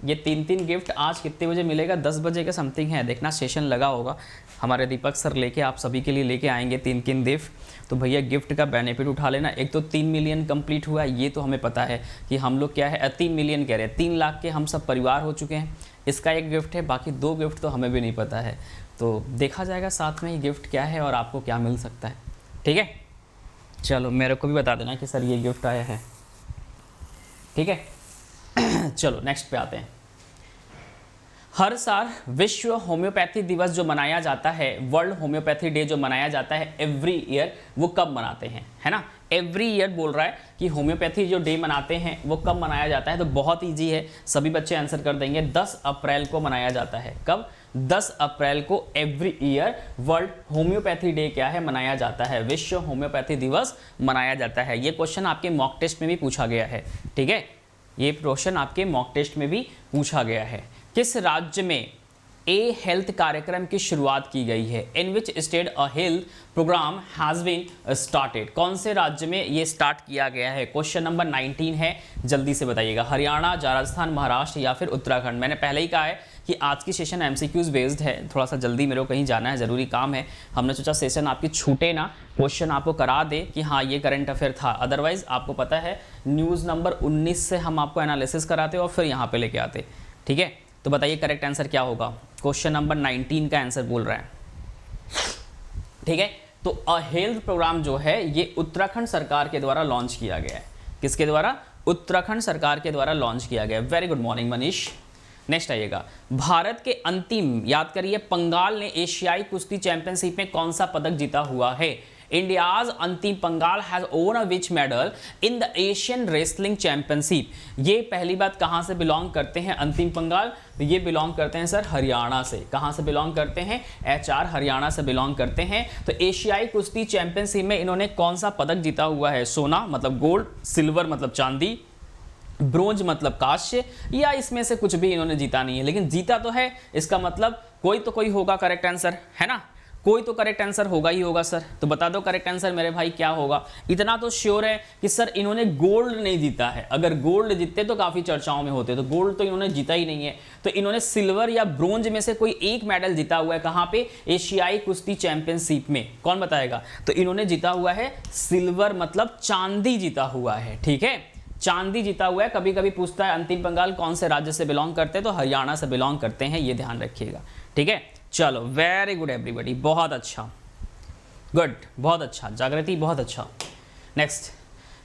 ये 3 गिफ्ट आज कितने बजे मिलेगा? 10 बजे के समथिंग है, देखना सेशन लगा होगा। हमारे दीपक सर लेके आप सभी के लिए लेके आएंगे 3 गिफ्ट। तो भैया गिफ्ट का बेनिफिट उठा लेना। एक तो 3 मिलियन कंप्लीट हुआ, ये तो हमें पता है कि हम लोग क्या है 3 मिलियन कह रहे हैं, 3 लाख के हम सब परिवार हो चुके हैं। इसका एक गिफ्ट है, बाकी 2 गिफ्ट तो हमें भी नहीं पता है। तो देखा जाएगा साथ में ये गिफ्ट क्या है और आपको क्या मिल सकता है, ठीक है। चलो मेरे को भी बता देना कि सर ये गिफ्ट आया है, ठीक है। चलो नेक्स्ट पे आते हैं। हर साल विश्व होम्योपैथी दिवस जो मनाया जाता है, वर्ल्ड होम्योपैथी डे जो मनाया जाता है एवरी ईयर, वो कब मनाते हैं, है ना? एवरी ईयर बोल रहा है कि होम्योपैथी जो डे मनाते हैं वो कब मनाया जाता है। तो बहुत ईजी है, सभी बच्चे आंसर कर देंगे। 10 अप्रैल को मनाया जाता है। कब? 10 अप्रैल को every year world homeopathy day क्या है, मनाया जाता है, विश्व होम्योपैथी दिवस मनाया जाता है। ये क्वेश्चन आपके मॉक टेस्ट में भी पूछा गया है, ठीक है। ये क्वेश्चन आपके मॉक टेस्ट में भी पूछा गया है। किस राज्य में ए हेल्थ कार्यक्रम की शुरुआत की गई है? In which state a health program has been started? कौन से राज्य में ये स्टार्ट किया गया है? क्वेश्चन नंबर 19 है, जल्दी से बताइएगा। हरियाणा, राजस्थान, महाराष्ट्र या फिर उत्तराखंड? मैंने पहले ही कहा है कि आज की सेशन एमसीक्यूज बेस्ड है, थोड़ा सा जल्दी मेरे को कहीं जाना है, ज़रूरी काम है। हमने सोचा सेशन आपकी छूटे ना, क्वेश्चन आपको करा दे कि हाँ ये करंट अफेयर था। अदरवाइज आपको पता है न्यूज़ नंबर 19 से हम आपको एनालिसिस कराते और फिर यहाँ पे लेके आते, ठीक है। तो बताइए करेक्ट आंसर क्या होगा? क्वेश्चन नंबर 19 का आंसर बोल रहा है, ठीक है। तो अ हेल्थ प्रोग्राम जो है ये उत्तराखंड सरकार के द्वारा लॉन्च किया गया है। किसके द्वारा? उत्तराखंड सरकार के द्वारा लॉन्च किया गया है। Very good morning Manish. Next आइएगा, भारत के अंतिम, याद करिए, पंगाल ने एशियाई कुश्ती चैंपियनशिप में कौन सा पदक जीता हुआ है? India's Antim Panghal has won a which medal in the Asian wrestling championship. ये पहली बात कहां से बिलोंग करते हैं अंतिम पंगाल? तो ये बिलोंग करते हैं सर हरियाणा से। कहां से बिलोंग करते हैं? HR हरियाणा से बिलोंग करते हैं। तो एशियाई कुश्ती चैंपियनशिप में इन्होंने कौन सा पदक जीता हुआ है? सोना मतलब गोल्ड, सिल्वर मतलब चांदी, ब्रोंज मतलब कांस्य, या इसमें से कुछ भी इन्होंने जीता नहीं है, लेकिन जीता तो है। इसका मतलब कोई होगा करेक्ट आंसर, है ना? कोई तो करेक्ट आंसर होगा ही होगा सर। तो बता दो करेक्ट आंसर मेरे भाई क्या होगा। इतना तो श्योर है कि सर इन्होंने गोल्ड नहीं जीता है। अगर गोल्ड जीतते तो काफी चर्चाओं में होते, तो गोल्ड तो इन्होंने जीता ही नहीं है। तो इन्होंने सिल्वर या ब्रोंज में से कोई एक मेडल जीता हुआ है। कहां पे? एशियाई कुश्ती चैंपियनशिप में। कौन बताएगा? तो इन्होंने जीता हुआ है सिल्वर, मतलब चांदी जीता हुआ है। ठीक है, चांदी जीता हुआ है। कभी कभी पूछता है अंतिम पंगाल कौन से राज्य से बिलोंग करते हैं, तो हरियाणा से बिलोंग करते हैं, ये ध्यान रखिएगा। ठीक है, चलो वेरी गुड एवरीबॉडी, बहुत अच्छा, गुड, बहुत अच्छा जागृति, बहुत अच्छा। नेक्स्ट,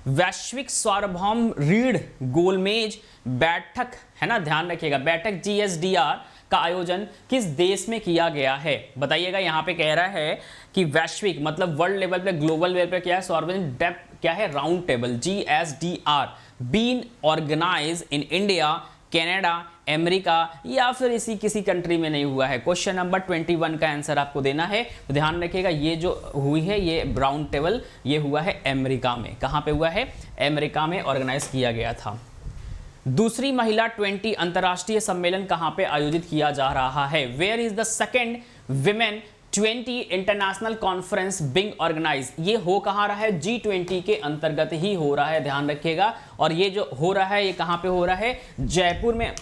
वैश्विक सार्वभौम रीढ़ गोलमेज बैठक, है ना, ध्यान रखिएगा, बैठक GSDR का आयोजन किस देश में किया गया है? बताइएगा। यहाँ पे कह रहा है कि वैश्विक मतलब वर्ल्ड लेवल पे, ग्लोबल लेवल पे क्या है? सार्वजनिक डेप क्या है? Round table GSDR been organize in India, Canada, America या फिर इसी किसी कंट्री में नहीं हुआ है। क्वेश्चन नंबर 21 का आंसर आपको देना है। तो ध्यान रखिएगा, ये जो हुई है ये राउंड टेबल, ये हुआ है अमेरिका में। कहां पे हुआ है? अमेरिका में ऑर्गेनाइज किया गया था। दूसरी महिला 20 अंतर्राष्ट्रीय सम्मेलन कहां पे आयोजित किया जा रहा है? Where is the second women 20 international conference being organize? ये हो कहां रहा है? G20 के अंतर्गत ही हो रहा है, ध्यान रखिएगा। और ये जो हो रहा है ये कहां पे हो रहा है? जयपुर में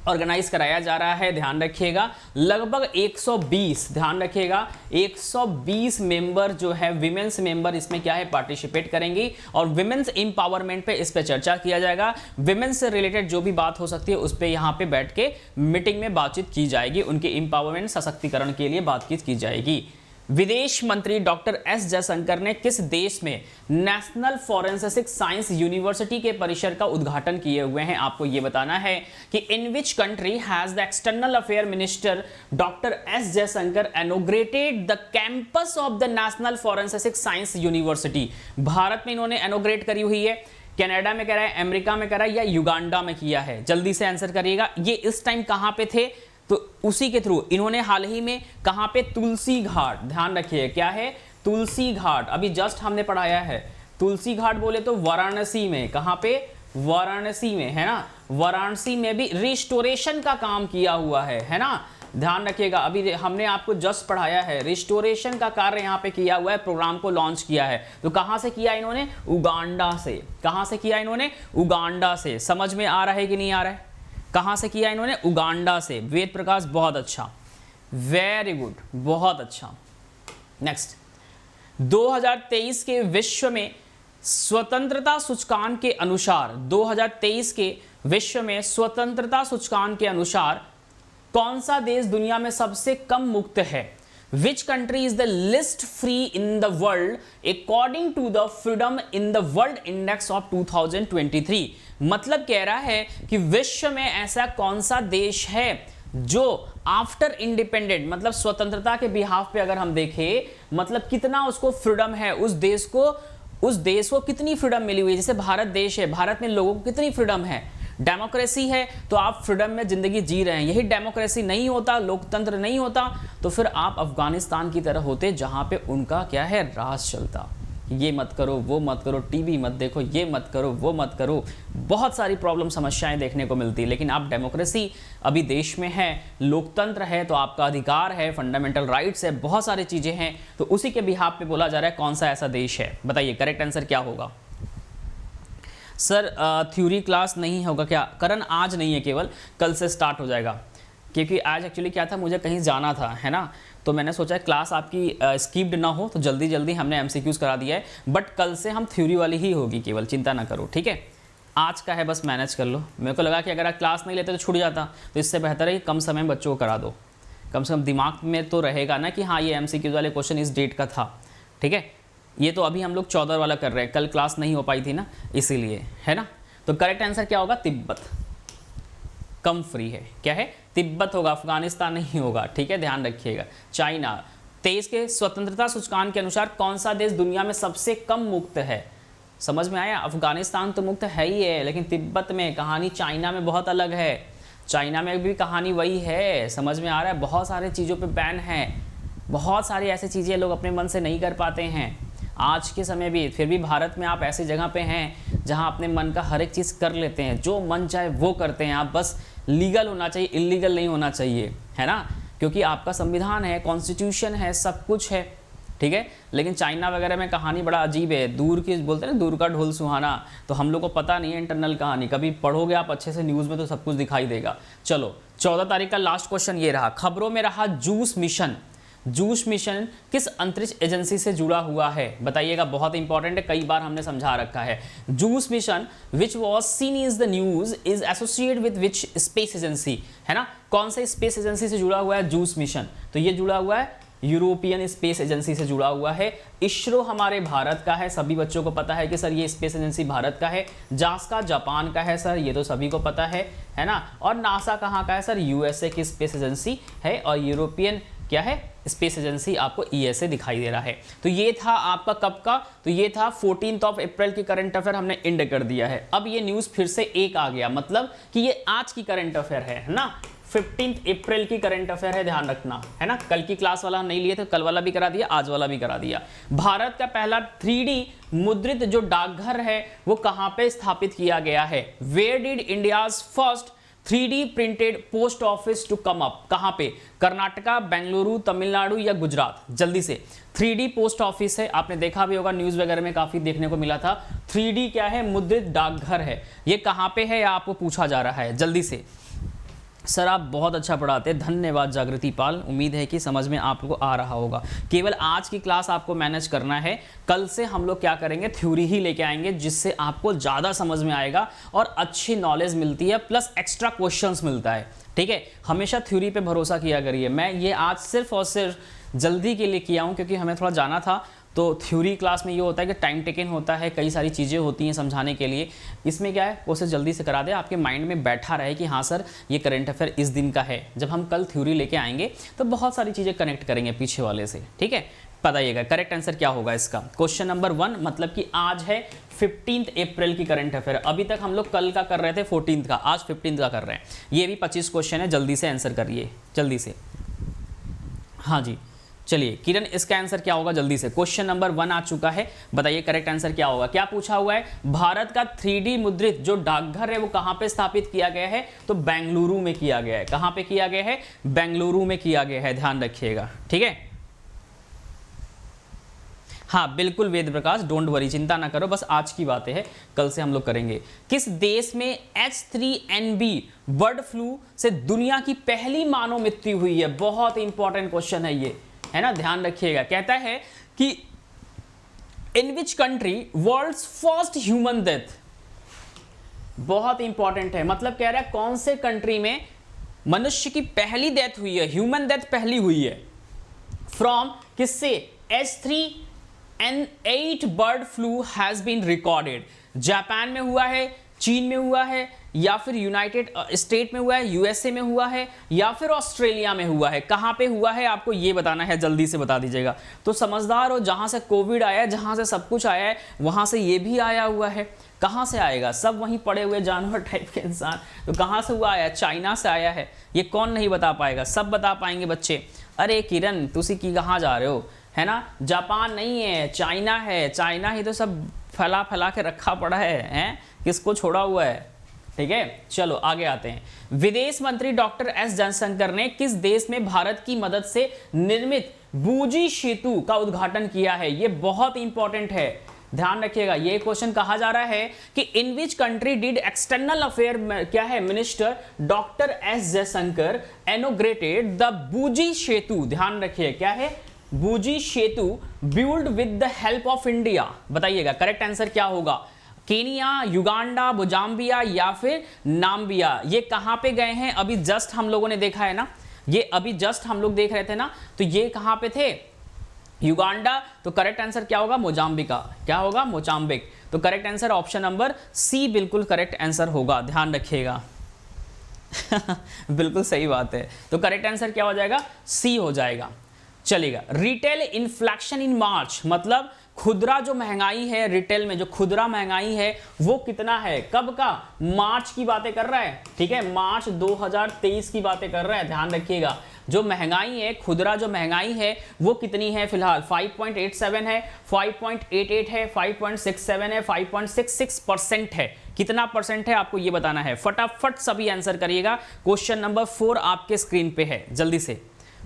ऑर्गेनाइज कराया जा रहा है, ध्यान रखिएगा। लगभग 120, ध्यान रखिएगा, 120 मेंबर जो है विमेंस मेंबर इसमें क्या है? पार्टिसिपेट करेंगी। और विमेंस एम्पावरमेंट पे इस पे चर्चा किया जाएगा। विमेंस से रिलेटेड जो भी बात हो सकती है उस पे यहाँ पे बैठ के मीटिंग में बातचीत की जाएगी। उनके एम्पावरमेंट, सशक्तिकरण के लिए बातचीत की जाएगी। विदेश मंत्री डॉक्टर S जयशंकर ने किस देश में नेशनल फॉरेंसिक साइंस यूनिवर्सिटी के परिसर का उद्घाटन किए हुए हैं? आपको यह बताना है कि in which country has the external affair minister doctor S Jaishankar inaugurated the campus of the national forensic science university? Bharat में इन्होंने इनॉग्रेट करी हुई है, कनाडा में करा है, अमेरिका में करा है, या युगांडा में किया है? जल्दी से आंसर करिएगा। ये इस टाइम कहां पे थे? तो उसी के थ्रू इन्होंने हाल ही में कहां पे? तुलसी घाट, ध्यान रखिए, क्या है? तुलसी घाट। अभी जस्ट हमने पढ़ाया है। तुलसी घाट बोले तो वाराणसी में। कहां पे? वाराणसी में, है ना। वाराणसी में भी रिस्टोरेशन का काम किया हुआ है ना, ध्यान रखिएगा। अभी हमने आपको जस्ट पढ़ाया है, रिस्टोरेशन का कार्य यहाँ पे किया हुआ है, प्रोग्राम को लॉन्च किया है। तो कहां से किया इन्होंने? उगांडा से। कहां से किया इन्होंने? उगांडा से। समझ में आ रहा है कि नहीं आ रहा है? कहां से किया इन्होंने? उगांडा से। वेद प्रकाश, बहुत अच्छा, वेरी गुड, बहुत अच्छा। नेक्स्ट, 2023 के विश्व में स्वतंत्रता सूचकांक के अनुसार, 2023 के विश्व में स्वतंत्रता सूचकांक के अनुसार कौन सा देश दुनिया में सबसे कम मुक्त है? Which country is the least free in the world according to the Freedom in the World Index of 2023? मतलब कह रहा है कि विश्व में ऐसा कौन सा देश है जो आफ्टर इंडिपेंडेंट, मतलब स्वतंत्रता के बिहाफ पे अगर हम देखें, मतलब कितना उसको फ्रीडम है, उस देश को कितनी फ्रीडम मिली हुई है। जैसे भारत देश है, भारत में लोगों को कितनी फ्रीडम है? डेमोक्रेसी है तो आप फ्रीडम में जिंदगी जी रहे हैं। यही डेमोक्रेसी नहीं होता, लोकतंत्र नहीं होता, तो फिर आप अफगानिस्तान की तरह होते जहां पे उनका क्या है? राज चलता। ये मत करो, वो मत करो, टीवी मत देखो, ये मत करो, वो मत करो, बहुत सारी प्रॉब्लम, समस्याएं देखने को मिलती है। लेकिन आप डेमोक्रेसी अभी देश में है, लोकतंत्र है, तो आपका अधिकार है, फंडामेंटल राइट्स है, बहुत सारी चीजें हैं। तो उसी के बिहाफ पे बोला जा रहा है कौन सा ऐसा देश है। बताइए करेक्ट आंसर क्या होगा? सर थ्योरी क्लास नहीं होगा क्या? करण आज नहीं है, केवल कल से स्टार्ट हो जाएगा, क्योंकि आज एक्चुअली क्या था, मुझे कहीं जाना था, है ना। तो मैंने सोचा क्लास आपकी स्किप्ड ना हो, तो जल्दी जल्दी हमने एमसीक्यूज करा दिया है। बट कल से हम थ्योरी वाली ही होगी केवल, चिंता ना करो, ठीक है। आज का है बस मैनेज कर लो। मेरे को लगा कि अगर आप क्लास नहीं लेते तो छूट जाता, तो इससे बेहतर है कि कम समय में बच्चों को करा दो। कम से कम दिमाग में तो रहेगा ना कि हाँ ये एमसीक्यूज वाले क्वेश्चन इस डेट का था, ठीक है। ये तो अभी हम लोग 14 वाला कर रहे हैं, कल क्लास नहीं हो पाई थी ना, इसीलिए, है ना। तो करेक्ट आंसर क्या होगा? तिब्बत कम फ्री है। क्या है? तिब्बत होगा, अफगानिस्तान नहीं होगा, ठीक है, ध्यान रखिएगा। चाइना, 23 के स्वतंत्रता सूचकांक के अनुसार कौन सा देश दुनिया में सबसे कम मुक्त है? समझ में आया? अफगानिस्तान तो मुक्त है ही है, लेकिन तिब्बत में कहानी चाइना में बहुत अलग है। चाइना में भी कहानी वही है। समझ में आ रहा है? बहुत सारे चीज़ों पे बैन है, बहुत सारी ऐसी चीज़ें लोग अपने मन से नहीं कर पाते हैं आज के समय भी। फिर भी भारत में आप ऐसी जगह पे हैं जहां अपने मन का हर एक चीज़ कर लेते हैं, जो मन चाहे वो करते हैं आप। बस लीगल होना चाहिए, इलीगल नहीं होना चाहिए, है ना? क्योंकि आपका संविधान है, कॉन्स्टिट्यूशन है, सब कुछ है, ठीक है। लेकिन चाइना वगैरह में कहानी बड़ा अजीब है। दूर की बोलते हैं ना, दूर का ढोल सुहाना। तो हम लोग को पता नहीं है इंटरनल कहानी। कभी पढ़ोगे आप अच्छे से न्यूज़ में तो सब कुछ दिखाई देगा। चलो 14 तारीख का लास्ट क्वेश्चन ये रहा, खबरों में रहा जूस मिशन। जूस मिशन किस अंतरिक्ष एजेंसी से जुड़ा हुआ है? बताइएगा, बहुत इंपॉर्टेंट है, कई बार हमने समझा रखा है। Juice mission which was seen is the news is associate with which space agency, है ना? कौन से स्पेस एजेंसी से जुड़ा हुआ है जूस मिशन? तो ये जुड़ा हुआ है यूरोपियन स्पेस एजेंसी से जुड़ा हुआ है। इसरो हमारे भारत का है, सभी बच्चों को पता है कि सर ये स्पेस एजेंसी भारत का है। जास्का जापान का है सर, ये तो सभी को पता है ना? और नासा कहाँ का है सर? यूएसए की स्पेस एजेंसी है। और यूरोपियन क्या है? स्पेस एजेंसी आपको ईएसए दिखाई दे रहा है। तो ये था आपका कब का? तो ये था 14 अप्रैल की करंट अफेयर हमने एंड कर दिया है। अब ये न्यूज़ फिर से एक आ गया, मतलब कि ये आज की करंट अफेयर है ना? 15 अप्रैल की करंट अफेयर है, ध्यान रखना, है ना? कल की क्लास वाला हम नहीं लिए थे, कल वाला भी करा दिया, आज वाला भी करा दिया। भारत का पहला 3D मुद्रित जो डाकघर है वो कहाँ पे स्थापित किया गया है? Where did India's first 3D printed post office to come up? कहाँ पे? कर्नाटका, बेंगलुरु, तमिलनाडु या गुजरात? जल्दी से। 3D पोस्ट ऑफिस है, आपने देखा भी होगा न्यूज़ वगैरह में काफ़ी देखने को मिला था। 3D क्या है? मुद्रित डाकघर है। ये कहाँ पे है आपको पूछा जा रहा है, जल्दी से। सर आप बहुत अच्छा पढ़ाते हैं, धन्यवाद जागृति पाल। उम्मीद है कि समझ में आप लोगों को आ रहा होगा। केवल आज की क्लास आपको मैनेज करना है, कल से हम लोग क्या करेंगे? थ्योरी ही लेके आएंगे, जिससे आपको ज़्यादा समझ में आएगा और अच्छी नॉलेज मिलती है, प्लस एक्स्ट्रा क्वेश्चंस मिलता है, ठीक है? हमेशा थ्योरी पे भरोसा किया करिए। मैं ये आज सिर्फ और सिर्फ जल्दी के लिए किया हूँ, क्योंकि हमें थोड़ा जाना था। तो थ्योरी क्लास में ये होता है कि टाइम टेकन होता है, कई सारी चीज़ें होती हैं समझाने के लिए। इसमें क्या है, उसे जल्दी से करा दे, आपके माइंड में बैठा रहे कि हाँ सर ये करंट अफेयर इस दिन का है। जब हम कल थ्योरी लेके आएंगे तो बहुत सारी चीज़ें कनेक्ट करेंगे पीछे वाले से, ठीक है? बताइएगा करेक्ट आंसर क्या होगा इसका। क्वेश्चन नंबर 1, मतलब कि आज है 15 अप्रैल की करंट अफेयर। अभी तक हम लोग कल का कर रहे थे 14 का, आज 15 का कर रहे हैं। ये भी 25 क्वेश्चन है, जल्दी से आंसर करिए, जल्दी से। हाँ जी, चलिए किरण, इसका आंसर क्या होगा? जल्दी से। क्वेश्चन नंबर 1 आ चुका है, बताइए करेक्ट आंसर क्या होगा। क्या पूछा हुआ है? भारत का 3D मुद्रित जो डाकघर है वो कहां पे स्थापित किया गया है? तो बेंगलुरु में किया गया है। कहां पे किया गया है? बेंगलुरु में किया गया है, ध्यान रखिएगा, ठीक है? हाँ बिल्कुल वेद प्रकाश, डोंट वरी, चिंता ना करो, बस आज की बातें हैं, कल से हम लोग करेंगे। किस देश में H3N1 बर्ड फ्लू से दुनिया की पहली मानव मृत्यु हुई है? बहुत इंपॉर्टेंट क्वेश्चन है ये, है ना? ध्यान रखिएगा। कहता है कि in which country world's first human death? बहुत इंपॉर्टेंट है, मतलब कह रहा है कौन से कंट्री में मनुष्य की पहली डेथ हुई है, ह्यूमन डेथ पहली हुई है। फ्रॉम किससे? H3N8 bird flu has been recorded. Japan में हुआ है, चीन में हुआ है, या फिर यूनाइटेड स्टेट में हुआ है, यूएसए में हुआ है, या फिर ऑस्ट्रेलिया में हुआ है? कहां पे हुआ है आपको ये बताना है, जल्दी से बता दीजिएगा। तो समझदार हो, जहां से कोविड आया है, जहां से सब कुछ आया है, वहां से ये भी आया हुआ है। कहां से आएगा? सब वहीं पड़े हुए जानवर टाइप के इंसान, तो कहां से हुआ आया? चाइना से आया है। ये कौन नहीं बता पाएगा? सब बता पाएंगे बच्चे। अरे किरण तुसी की कहां जा रहे हो, है ना? जापान नहीं है, चाइना है। चाइना ही तो सब फैला फैला के रखा पड़ा है? किसको छोड़ा हुआ है? ठीक है, चलो आगे आते हैं। विदेश मंत्री डॉक्टर एस जयशंकर ने किस देश में भारत की मदद से निर्मित बूजी सेतु का उद्घाटन किया है? ये बहुत इंपॉर्टेंट है, ध्यान रखिएगा। ये क्वेश्चन कहा जा रहा है कि in which country did external affair क्या है minister doctor S Jaishankar inaugurated the बूजी सेतु? ध्यान रखिए, क्या है? बूजी सेतु build with the help of India. बताइएगा करेक्ट आंसर क्या होगा? केनिया, युगांडा, मोजाम्बिया या फिर नाम्बिया? ये कहां पे गए हैं? अभी जस्ट हम लोगों ने देखा है ना, ये अभी जस्ट हम लोग देख रहे थे ना, तो ये कहां पे थे? युगांडा। तो करेक्ट आंसर क्या होगा? मोजाम्बिका। क्या होगा? मोजाम्बिक। तो correct answer option number C बिल्कुल करेक्ट आंसर होगा, ध्यान रखिएगा। बिल्कुल सही बात है। तो करेक्ट आंसर क्या हो जाएगा? सी हो जाएगा। चलेगा। रिटेल इन्फ्लेक्शन इन मार्च, मतलब खुदरा जो महंगाई है, रिटेल में जो खुदरा महंगाई है वो कितना है, कब का, मार्च की बातें कर रहा है, ठीक है, मार्च 2023 की बातें कर रहा है, ध्यान रखिएगा। जो महंगाई है, खुदरा जो महंगाई है वो कितनी है फिलहाल, 5.87 है, 5.88 है, 5.67 है, 5.66% है। कितना परसेंट है आपको ये बताना है, फटाफट सभी आंसर करिएगा। क्वेश्चन नंबर 4 आपके स्क्रीन पे है, जल्दी से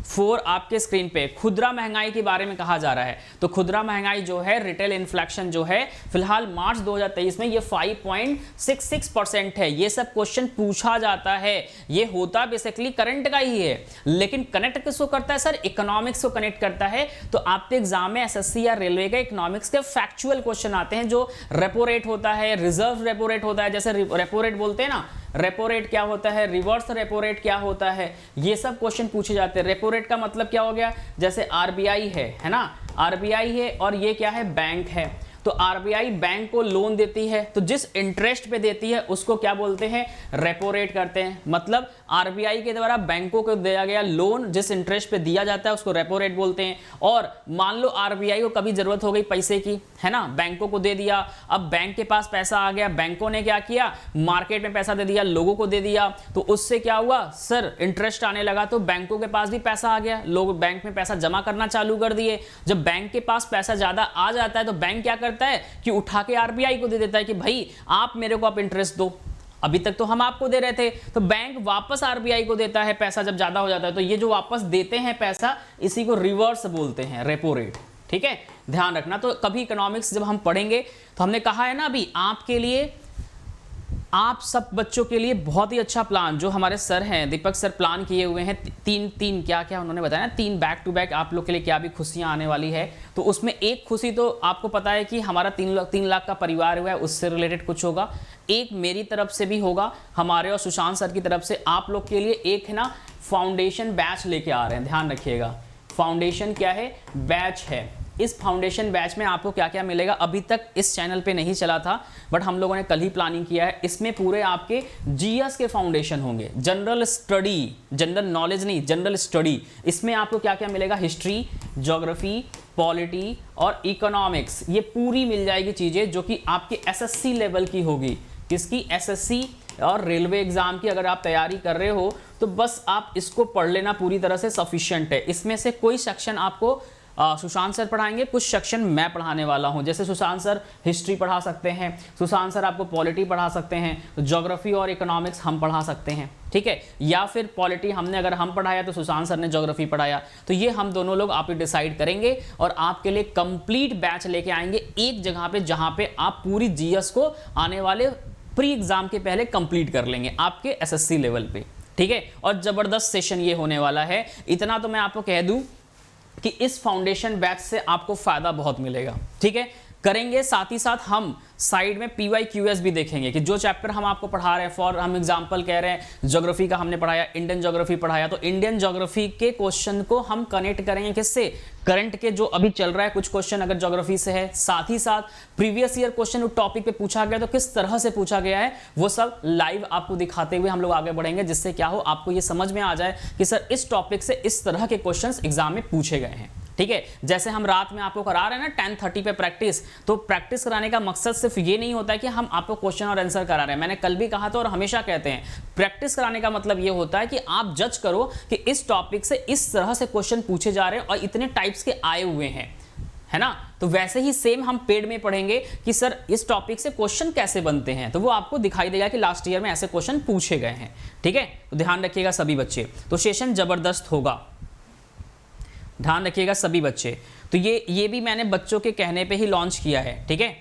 4 आपके स्क्रीन पे। खुदरा महंगाई के बारे में कहा जा रहा है, तो खुदरा महंगाई जो है, रिटेल इन्फ्लेक्शन जो है फिलहाल मार्च 2023 में ये 5.66% है। ये सब क्वेश्चन पूछा जाता है, ये होता बेसिकली करंट का ही है, लेकिन कनेक्ट किसको करता है सर, इकोनॉमिक्स को कनेक्ट करता है। तो आपके एग्जाम में एसएससी या रेलवे के इकोनॉमिक्स के फैक्चुअल क्वेश्चन आते हैं, जो रेपो रेट होता है, रिजर्व रेपो रेट होता है, जैसे रेपो रेट बोलते हैं ना, रेपो रेट क्या होता है, रिवर्स रेपो रेट क्या होता है, ये सब क्वेश्चन पूछे जाते हैं। रेपो रेट का मतलब क्या हो गया, जैसे आरबीआई है ना, आरबीआई है और ये क्या है, बैंक है। तो आरबीआई बैंक को लोन देती है, तो जिस इंटरेस्ट पे देती है उसको क्या बोलते हैं, रेपो रेट करते हैं। मतलब आरबीआई के द्वारा बैंकों को दिया गया लोन जिस इंटरेस्ट पे दिया जाता है उसको रेपो रेट बोलते हैं। और मान लो आरबीआई को कभी जरूरत हो गई पैसे की, है ना, बैंकों को दे दिया, अब बैंक के पास पैसा आ गया, बैंकों ने क्या किया, मार्केट में पैसा दे दिया, लोगों को दे दिया, तो उससे क्या हुआ सर, इंटरेस्ट आने लगा, तो बैंकों के पास भी पैसा आ गया, लोग बैंक में पैसा जमा करना चालू कर दिए। जब बैंक के पास पैसा ज्यादा आ जाता है तो बैंक क्या करता है कि उठा के आरबीआई को दे देता है कि भाई आप मेरे को आप इंटरेस्ट दो, अभी तक तो हम आपको दे रहे थे। तो बैंक वापस आरबीआई को देता है पैसा जब ज्यादा हो जाता है, तो ये जो वापस देते हैं पैसा, इसी को रिवर्स बोलते हैं, रेपो रेट, ठीक है, ध्यान रखना। तो कभी इकोनॉमिक्स जब हम पढ़ेंगे तो हमने कहा है ना अभी आपके लिए, आप सब बच्चों के लिए बहुत ही अच्छा प्लान जो हमारे सर हैं दीपक सर प्लान किए हुए हैं, तीन क्या क्या उन्होंने बताया ना, 3 बैक टू बैक आप लोग के लिए क्या भी खुशियां आने वाली है। तो उसमें एक खुशी तो आपको पता है कि हमारा 3 लाख का परिवार हुआ है, उससे रिलेटेड कुछ होगा। एक मेरी तरफ से भी होगा, हमारे और सुशांत सर की तरफ से आप लोग के लिए एक है ना फाउंडेशन बैच लेके आ रहे हैं, ध्यान रखिएगा। फाउंडेशन क्या है, बैच है। इस फाउंडेशन बैच में आपको क्या क्या मिलेगा, अभी तक इस चैनल पे नहीं चला था, बट हम लोगों ने कल ही प्लानिंग किया है। इसमें पूरे आपके जीएस के फाउंडेशन होंगे, जनरल स्टडी, जनरल नॉलेज नहीं, जनरल स्टडी। इसमें आपको क्या क्या मिलेगा, हिस्ट्री, ज्योग्राफी, पॉलिटी और इकोनॉमिक्स, ये पूरी मिल जाएगी चीज़ें जो कि आपके एसएससी लेवल की होगी। किसकी, एसएससी और रेलवे एग्जाम की अगर आप तैयारी कर रहे हो तो बस आप इसको पढ़ लेना, पूरी तरह से सफिशिएंट है। इसमें से कोई सेक्शन आपको सुशांत सर पढ़ाएंगे, कुछ सेक्शन मैं पढ़ाने वाला हूं। जैसे सुशांत सर हिस्ट्री पढ़ा सकते हैं, सुशांत सर आपको पॉलिटी पढ़ा सकते हैं, ज्योग्राफी और इकोनॉमिक्स हम पढ़ा सकते हैं, ठीक है, या फिर पॉलिटी हमने अगर हम पढ़ाया तो सुशांत सर ने ज्योग्राफी पढ़ाया, तो ये हम दोनों लोग आप डिसाइड करेंगे और आपके लिए कंप्लीट बैच लेके आएंगे एक जगह पे, जहां पे आप पूरी जीएस को आने वाले प्री एग्जाम के पहले कंप्लीट कर लेंगे आपके एसएससी लेवल पे, ठीक है। और जबरदस्त सेशन ये होने वाला है। इतना तो मैं आपको कह दूं कि इस फाउंडेशन बैच से आपको फायदा बहुत मिलेगा, ठीक है। करेंगे साथ ही साथ हम साइड में PYQS भी देखेंगे कि जो चैप्टर हम आपको पढ़ा रहे हैं, फॉर हम एग्जांपल कह रहे हैं ज्योग्राफी का हमने पढ़ाया, इंडियन ज्योग्राफी पढ़ाया, तो इंडियन ज्योग्राफी के क्वेश्चन को हम कनेक्ट करेंगे किससे, करंट के जो अभी चल रहा है कुछ क्वेश्चन अगर ज्योग्राफी से है, साथ ही साथ प्रीवियस ईयर क्वेश्चन उस टॉपिक पे पूछा गया तो किस तरह से पूछा गया है, वो सब लाइव आपको दिखाते हुए हम लोग आगे बढ़ेंगे, जिससे क्या हो आपको ये समझ में आ जाए कि सर इस टॉपिक से इस तरह के क्वेश्चन एग्जाम में पूछे गए हैं, ठीक है। जैसे हम रात में आपको करा रहे हैं ना 10:30 पे प्रैक्टिस, तो प्रैक्टिस कराने का मकसद सिर्फ ये नहीं होता है कि हम आपको क्वेश्चन और आंसर करा रहे हैं। मैंने कल भी कहा था और हमेशा कहते हैं, प्रैक्टिस कराने का मतलब ये होता है कि आप जज करो कि इस टॉपिक से इस तरह से क्वेश्चन पूछे जा रहे हैं और इतने टाइप्स के आए हुए हैं, है ना। तो वैसे ही सेम हम पेड में पढ़ेंगे कि सर इस टॉपिक से क्वेश्चन कैसे बनते हैं, तो वो आपको दिखाई देगा कि लास्ट ईयर में ऐसे क्वेश्चन पूछे गए हैं, ठीक है। तो ध्यान रखिएगा सभी बच्चे, तो सेशन जबरदस्त होगा, ध्यान रखिएगा सभी बच्चे। तो ये भी मैंने बच्चों के कहने पे ही लॉन्च किया है, ठीक है।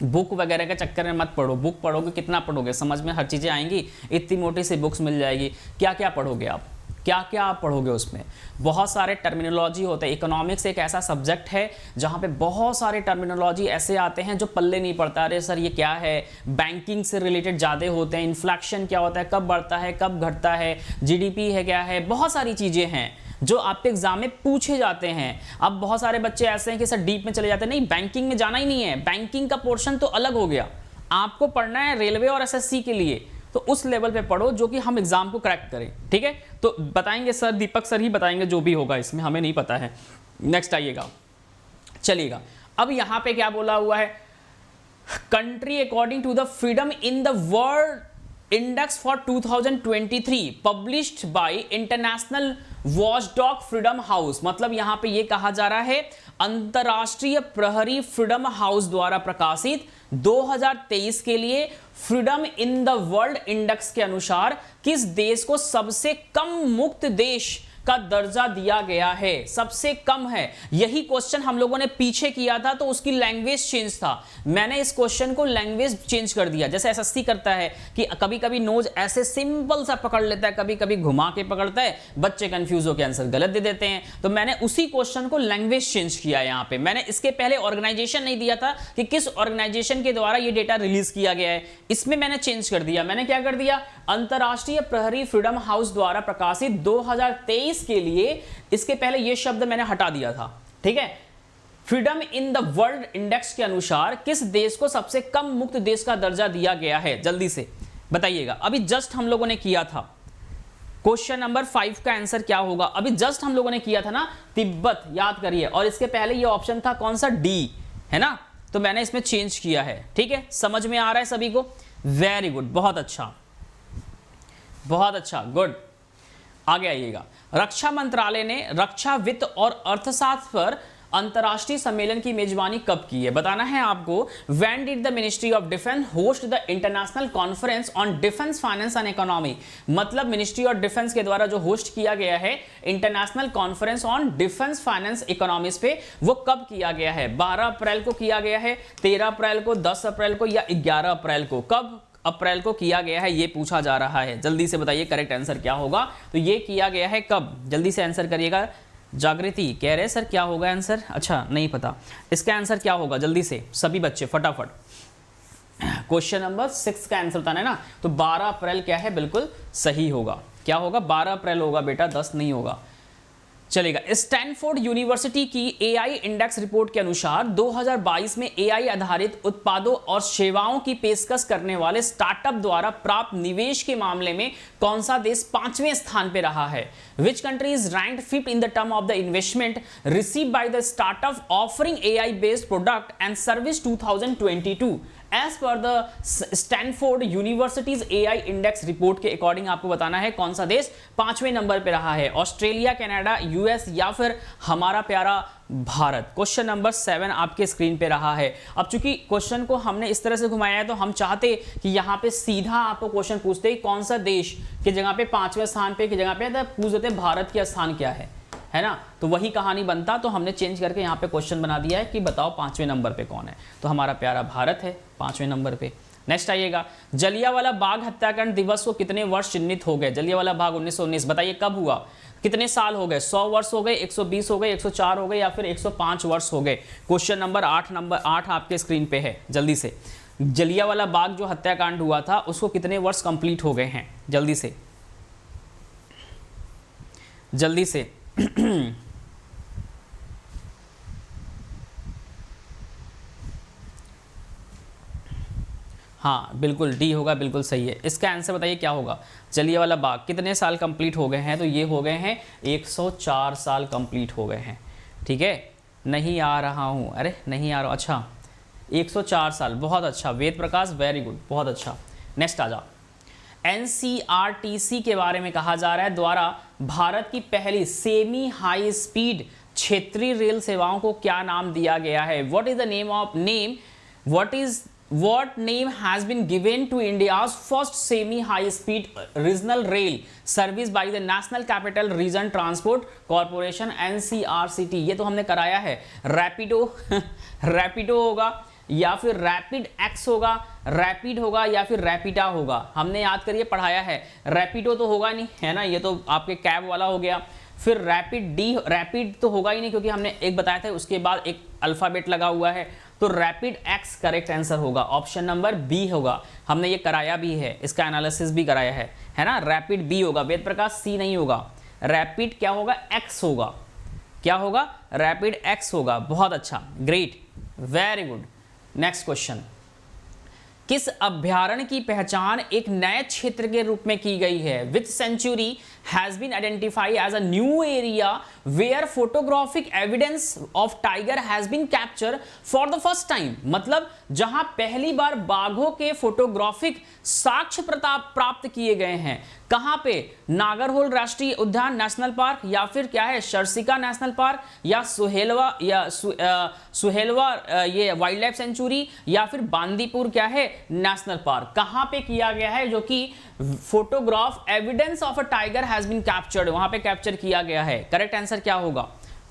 बुक वगैरह के चक्कर में मत पढ़ो, बुक पढ़ोगे कितना पढ़ोगे, समझ में हर चीज़ें आएंगी, इतनी मोटी सी बुक्स मिल जाएगी, क्या क्या पढ़ोगे आप, क्या क्या आप पढ़ोगे उसमें, बहुत सारे टर्मिनोलॉजी होते हैं। इकोनॉमिक्स एक ऐसा सब्जेक्ट है जहाँ पे बहुत सारे टर्मिनोलॉजी ऐसे आते हैं जो पल्ले नहीं पड़ता, अरे सर ये क्या है, बैंकिंग से रिलेटेड ज़्यादा होते हैं, इन्फ्लेक्शन क्या होता है, कब बढ़ता है कब घटता है, जीडीपी है क्या है, बहुत सारी चीज़ें हैं जो आपके एग्जाम में पूछे जाते हैं। अब बहुत सारे बच्चे ऐसे हैं कि सर डीप में चले जाते हैं, नहीं बैंकिंग में जाना ही नहीं है, बैंकिंग का पोर्शन तो अलग हो गया, आपको पढ़ना है रेलवे और एसएससी के लिए, तो उस लेवल पे पढ़ो जो कि हम एग्जाम को क्रैक करें, ठीक है। तो बताएंगे सर, दीपक सर ही बताएंगे जो भी होगा इसमें, हमें नहीं पता है। नेक्स्ट आइएगा, चलिएगा। अब यहां पे क्या बोला हुआ है, country according to the freedom in the world index for 2023 published by international watchdog freedom house. मतलब यहां पे ये कहा जा रहा है अंतरराष्ट्रीय प्रहरी फ्रीडम हाउस द्वारा प्रकाशित 2023 के लिए freedom in the world index के अनुसार किस देश को सबसे कम मुक्त देश का दर्जा दिया गया है, सबसे कम है। यही क्वेश्चन हम लोगों ने पीछे किया था, तो उसकी लैंग्वेज चेंज था। मैंने इस क्वेश्चन को लैंग्वेज चेंज कर दिया। जैसे एसएससी करता है कि कभी कभी नोज ऐसे सिंपल सा पकड़ लेता है, कभी कभी घुमा के पकड़ता है, बच्चे कंफ्यूज होकर आंसर गलत दे देते हैं। तो मैंने उसी क्वेश्चन को लैंग्वेज चेंज किया। यहाँ पे मैंने इसके पहले ऑर्गेनाइजेशन नहीं दिया था कि किस ऑर्गेनाइजेशन के द्वारा ये डेटा रिलीज किया गया है, इसमें मैंने चेंज कर दिया। मैंने क्या कर दिया, अंतरराष्ट्रीय प्रहरी फ्रीडम हाउस द्वारा प्रकाशित 2023 के लिए, इसके पहले यह शब्द मैंने हटा दिया था, ठीक है। Freedom in the world index के अनुसार किस देश को सबसे कम मुक्त देश का दर्जा दिया गया है, जल्दी से बताइएगा। अभी जस्ट हम लोगों ने किया था क्वेश्चन नंबर 5 का आंसर क्या होगा, अभी जस्ट हम लोगों ने किया था ना, तिब्बत, याद करिए। और इसके पहले ये ऑप्शन था कौन सा, डी, है ना। तो मैंने इसमें चेंज किया है, ठीक है। समझ में आ रहा है सभी को, वेरी गुड, बहुत अच्छा, बहुत अच्छा, गुड। आगे आइएगा। रक्षा मंत्रालय ने रक्षा वित्त और अर्थशास्त्र पर अंतर्राष्ट्रीय सम्मेलन की मेजबानी कब की है, बताना है आपको। When did the ministry of defence host the international conference on defence finance and economy. मतलब मिनिस्ट्री ऑफ डिफेंस के द्वारा जो होस्ट किया गया है international conference on defence finance economics पे, वो कब किया गया है। 12 अप्रैल को किया गया है, 13 अप्रैल को, 10 अप्रैल को या 11 अप्रैल को। कब अप्रैल को किया गया है ये पूछा जा रहा है, जल्दी से बताइए करेक्ट आंसर क्या होगा। तो ये किया गया है कब, जल्दी से आंसर करिएगा। जागृति कह रहे सर क्या होगा आंसर, अच्छा नहीं पता, इसका आंसर क्या होगा, जल्दी से सभी बच्चे फटाफट। क्वेश्चन नंबर 6 का आंसर बताना है ना, तो 12 अप्रैल क्या है, बिल्कुल सही होगा। क्या होगा, 12 अप्रैल होगा बेटा, 10 नहीं होगा। चलेगा। स्टैनफोर्ड यूनिवर्सिटी की एआई इंडेक्स रिपोर्ट के अनुसार 2022 में एआई आधारित उत्पादों और सेवाओं की पेशकश करने वाले स्टार्टअप द्वारा प्राप्त निवेश के मामले में कौन सा देश 5वें स्थान पर रहा है। Which country is ranked 5th in the term of the investment received by the startup offering AI based product and service 2022 as per the Stanford university's AI index report के अकॉर्डिंग आपको बताना है कौन सा देश 5वें नंबर पे रहा है। ऑस्ट्रेलिया, कनाडा, यूएस या फिर हमारा प्यारा भारत। क्वेश्चन नंबर 7 आपके स्क्रीन पे रहा है। अब चूंकि क्वेश्चन को हमने इस तरह से घुमाया है, तो हम चाहते कि यहाँ पे सीधा आपको क्वेश्चन पूछते कौन सा देश की जगह पे 5वें स्थान पे की जगह पे पूछ देते भारत का स्थान क्या है ना। तो वही कहानी बनता, तो हमने चेंज करके यहाँ पे क्वेश्चन बना दिया है कि बताओ 5वें नंबर पे कौन है। तो हमारा प्यारा भारत है 5वें नंबर पे। नेक्स्ट आइएगा। जलियांवाला बाग हत्याकांड दिवस को कितने वर्ष चिन्हित हो गए। जलियांवाला बाग 1919, बताइए कब हुआ, कितने साल हो गए। 100 वर्ष हो गए, 120 हो गए, 104 हो गए या फिर 105 वर्ष हो गए। क्वेश्चन नंबर 8 आपके स्क्रीन पे है, जल्दी से। जलियांवाला बाग जो हत्याकांड हुआ था उसको कितने वर्ष कंप्लीट हो गए हैं, जल्दी से जल्दी से। हाँ बिल्कुल डी होगा, बिल्कुल सही है। इसका आंसर बताइए क्या होगा। जलियांवाला बाग कितने साल कंप्लीट हो गए हैं, तो ये हो गए हैं 104 साल कंप्लीट हो गए हैं, ठीक है। नहीं आ रहा हूँ, अरे नहीं आ रहा, अच्छा 104 साल, बहुत अच्छा वेद प्रकाश, वेरी गुड, बहुत अच्छा। नेक्स्ट आ जाओ। एनसीआरटीसी के बारे में कहा जा रहा है द्वारा भारत की पहली सेमी हाई स्पीड क्षेत्रीय रेल सेवाओं को क्या नाम दिया गया है। What is the name of what name has been given to India's first semi high speed regional rail service by the National Capital Region Transport Corporation NCRCT। ये तो हमने कराया है। रैपिडो होगा या फिर रैपिड एक्स होगा, रैपिड होगा या फिर रैपिडा होगा, हमने याद करिए पढ़ाया है। रैपिडो तो होगा नहीं, है ना, ये तो आपके कैब वाला हो गया। फिर रैपिड तो होगा ही नहीं क्योंकि हमने एक बताया था, उसके बाद एक अल्फाबेट लगा हुआ है, तो रैपिड एक्स करेक्ट आंसर होगा। ऑप्शन नंबर बी होगा, हमने ये कराया भी है, इसका एनालिसिस भी कराया है ना। रैपिड बी होगा, वेद प्रकाश सी नहीं होगा। रैपिड क्या होगा, एक्स होगा। क्या होगा, रैपिड एक्स होगा। बहुत अच्छा, great, very good. Next question. किस अभ्यारण्य की पहचान एक नए क्षेत्र के रूप में की गई है? Which sanctuary has been identified as a new area where photographic evidence of tiger has been capture for the first time. मतलब जहां पहली बार बाघों के फोटोग्राफिक साक्ष्य प्राप्त किए गए हैं। कहां पे? नागरहोल राष्ट्रीय उद्यान नेशनल पार्क, या फिर क्या है सर्सिका नेशनल पार्क, या सुहेलवा ये वाइल्ड लाइफ सेंचुरी, या फिर बांदीपुर क्या है नेशनल पार्क। कहां पे किया गया है जो कि photograph evidence of a tiger has been captured, वहां पे कैप्चर किया गया है। करेक्ट आंसर क्या होगा?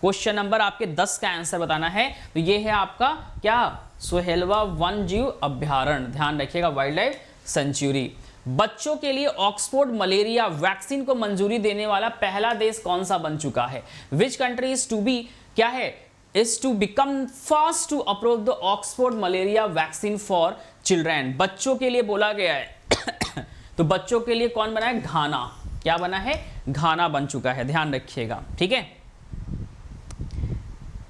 क्वेश्चन नंबर आपके 10 का आंसर बताना है। तो ये है आपका क्या? सुहेलवा वन जीव अभ्यारण्य, ध्यान रखिएगा, वाइल्ड लाइफ सेंचुरी। बच्चों के लिए ऑक्सफोर्ड मलेरिया वैक्सीन को मंजूरी देने वाला पहला देश कौन सा बन चुका है? Which country is to be क्या है is to become first to approve the Oxford malaria vaccine for children। बच्चों के लिए बोला गया है तो बच्चों के लिए कौन बना है? घाना। क्या बना है? घाना बन चुका है, ध्यान रखिएगा, ठीक है।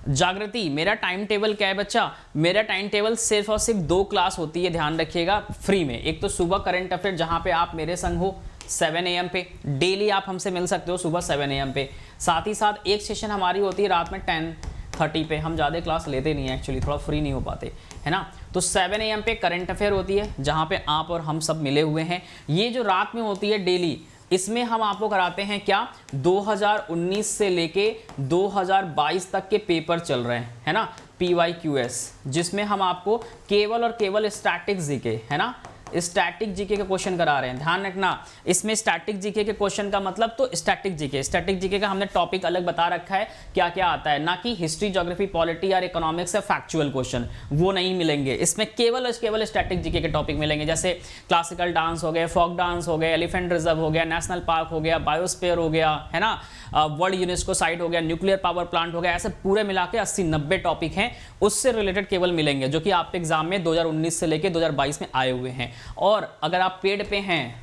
जागृति, मेरा टाइम टेबल क्या है बच्चा? मेरा टाइम टेबल सिर्फ और सिर्फ 2 क्लास होती है, ध्यान रखिएगा, फ्री में। एक तो सुबह करंट अफेयर जहां पे आप मेरे संग हो 7 AM पे, डेली आप हमसे मिल सकते हो सुबह 7 AM पे। साथ ही साथ एक सेशन हमारी होती है रात में 10:30 पे। हम ज़्यादा क्लास लेते नहीं है एक्चुअली, थोड़ा फ्री नहीं हो पाते, है ना। तो 7 AM पे करंट अफेयर होती है जहाँ पे आप और हम सब मिले हुए हैं। ये जो रात में होती है डेली, इसमें हम आपको कराते हैं क्या? 2019 से लेके 2022 तक के पेपर चल रहे हैं, है ना, PYQS, जिसमें हम आपको केवल और केवल स्टैटिक जीके, है ना, स्टैटिक जीके के क्वेश्चन करा रहे हैं। ध्यान रखना, इसमें स्टैटिक जीके के क्वेश्चन का मतलब तो स्टैटिक जीके का हमने टॉपिक अलग बता रखा है क्या क्या आता है, ना कि हिस्ट्री, ज्योग्राफी, पॉलिटी और इकोनॉमिक्स से फैक्चुअल क्वेश्चन, वो नहीं मिलेंगे। इसमें केवल स्टैटिक जीके के टॉपिक मिलेंगे, जैसे क्लासिकल डांस हो गए, फोक डांस हो गए, एलिफेंट रिजर्व हो गया, नेशनल पार्क हो गया, बायोस्फीयर हो गया, है ना, वर्ल्ड यूनेस्को साइट हो गया, न्यूक्लियर पावर प्लांट हो गया। ऐसे पूरे मिला के 80-90 टॉपिक हैं, उससे रिलेटेड केवल मिलेंगे, जो कि आपके एग्जाम में 2019 से लेके 2022 में आए हुए हैं। और अगर आप पेड पे हैं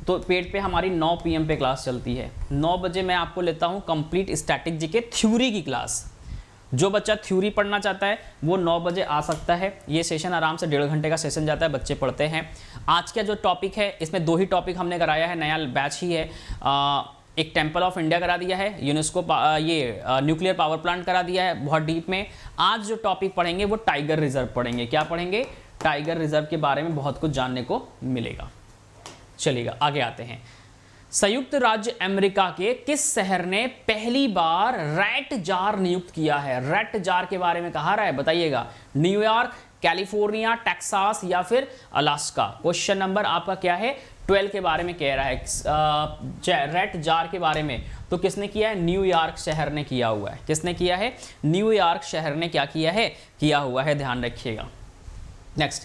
तो पेड पे हमारी 9 PM पे क्लास चलती है। 9 बजे मैं आपको लेता हूं कंप्लीट स्टैटिक जीके थ्योरी की क्लास। जो बच्चा थ्योरी पढ़ना चाहता है वो 9 बजे आ सकता है। ये सेशन आराम से 1.5 घंटे का सेशन जाता है, बच्चे पढ़ते हैं। आज का जो टॉपिक है, इसमें 2 ही टॉपिक हमने कराया है, नया बैच ही है। एक टेम्पल ऑफ इंडिया करा दिया है, यूनेस्को ये न्यूक्लियर पावर प्लांट करा दिया है बहुत डीप में। आज जो टॉपिक पढ़ेंगे वो टाइगर रिजर्व पढ़ेंगे। क्या पढ़ेंगे? टाइगर रिजर्व के बारे में बहुत कुछ जानने को मिलेगा। चलिएगा आगे आते हैं। संयुक्त राज्य अमेरिका के किस शहर ने पहली बार रैट जार नियुक्त किया है? रैट जार के बारे में कहा रहा है, बताइएगा। न्यूयॉर्क, कैलिफोर्निया, टेक्सास या फिर अलास्का। क्वेश्चन नंबर आपका क्या है? 12 के बारे में कह रहा है रैट जार के बारे में। तो किसने किया है? न्यूयॉर्क शहर ने किया हुआ है। किसने किया है? न्यूयॉर्क शहर ने क्या किया है? किया हुआ है, ध्यान रखिएगा। नेक्स्ट,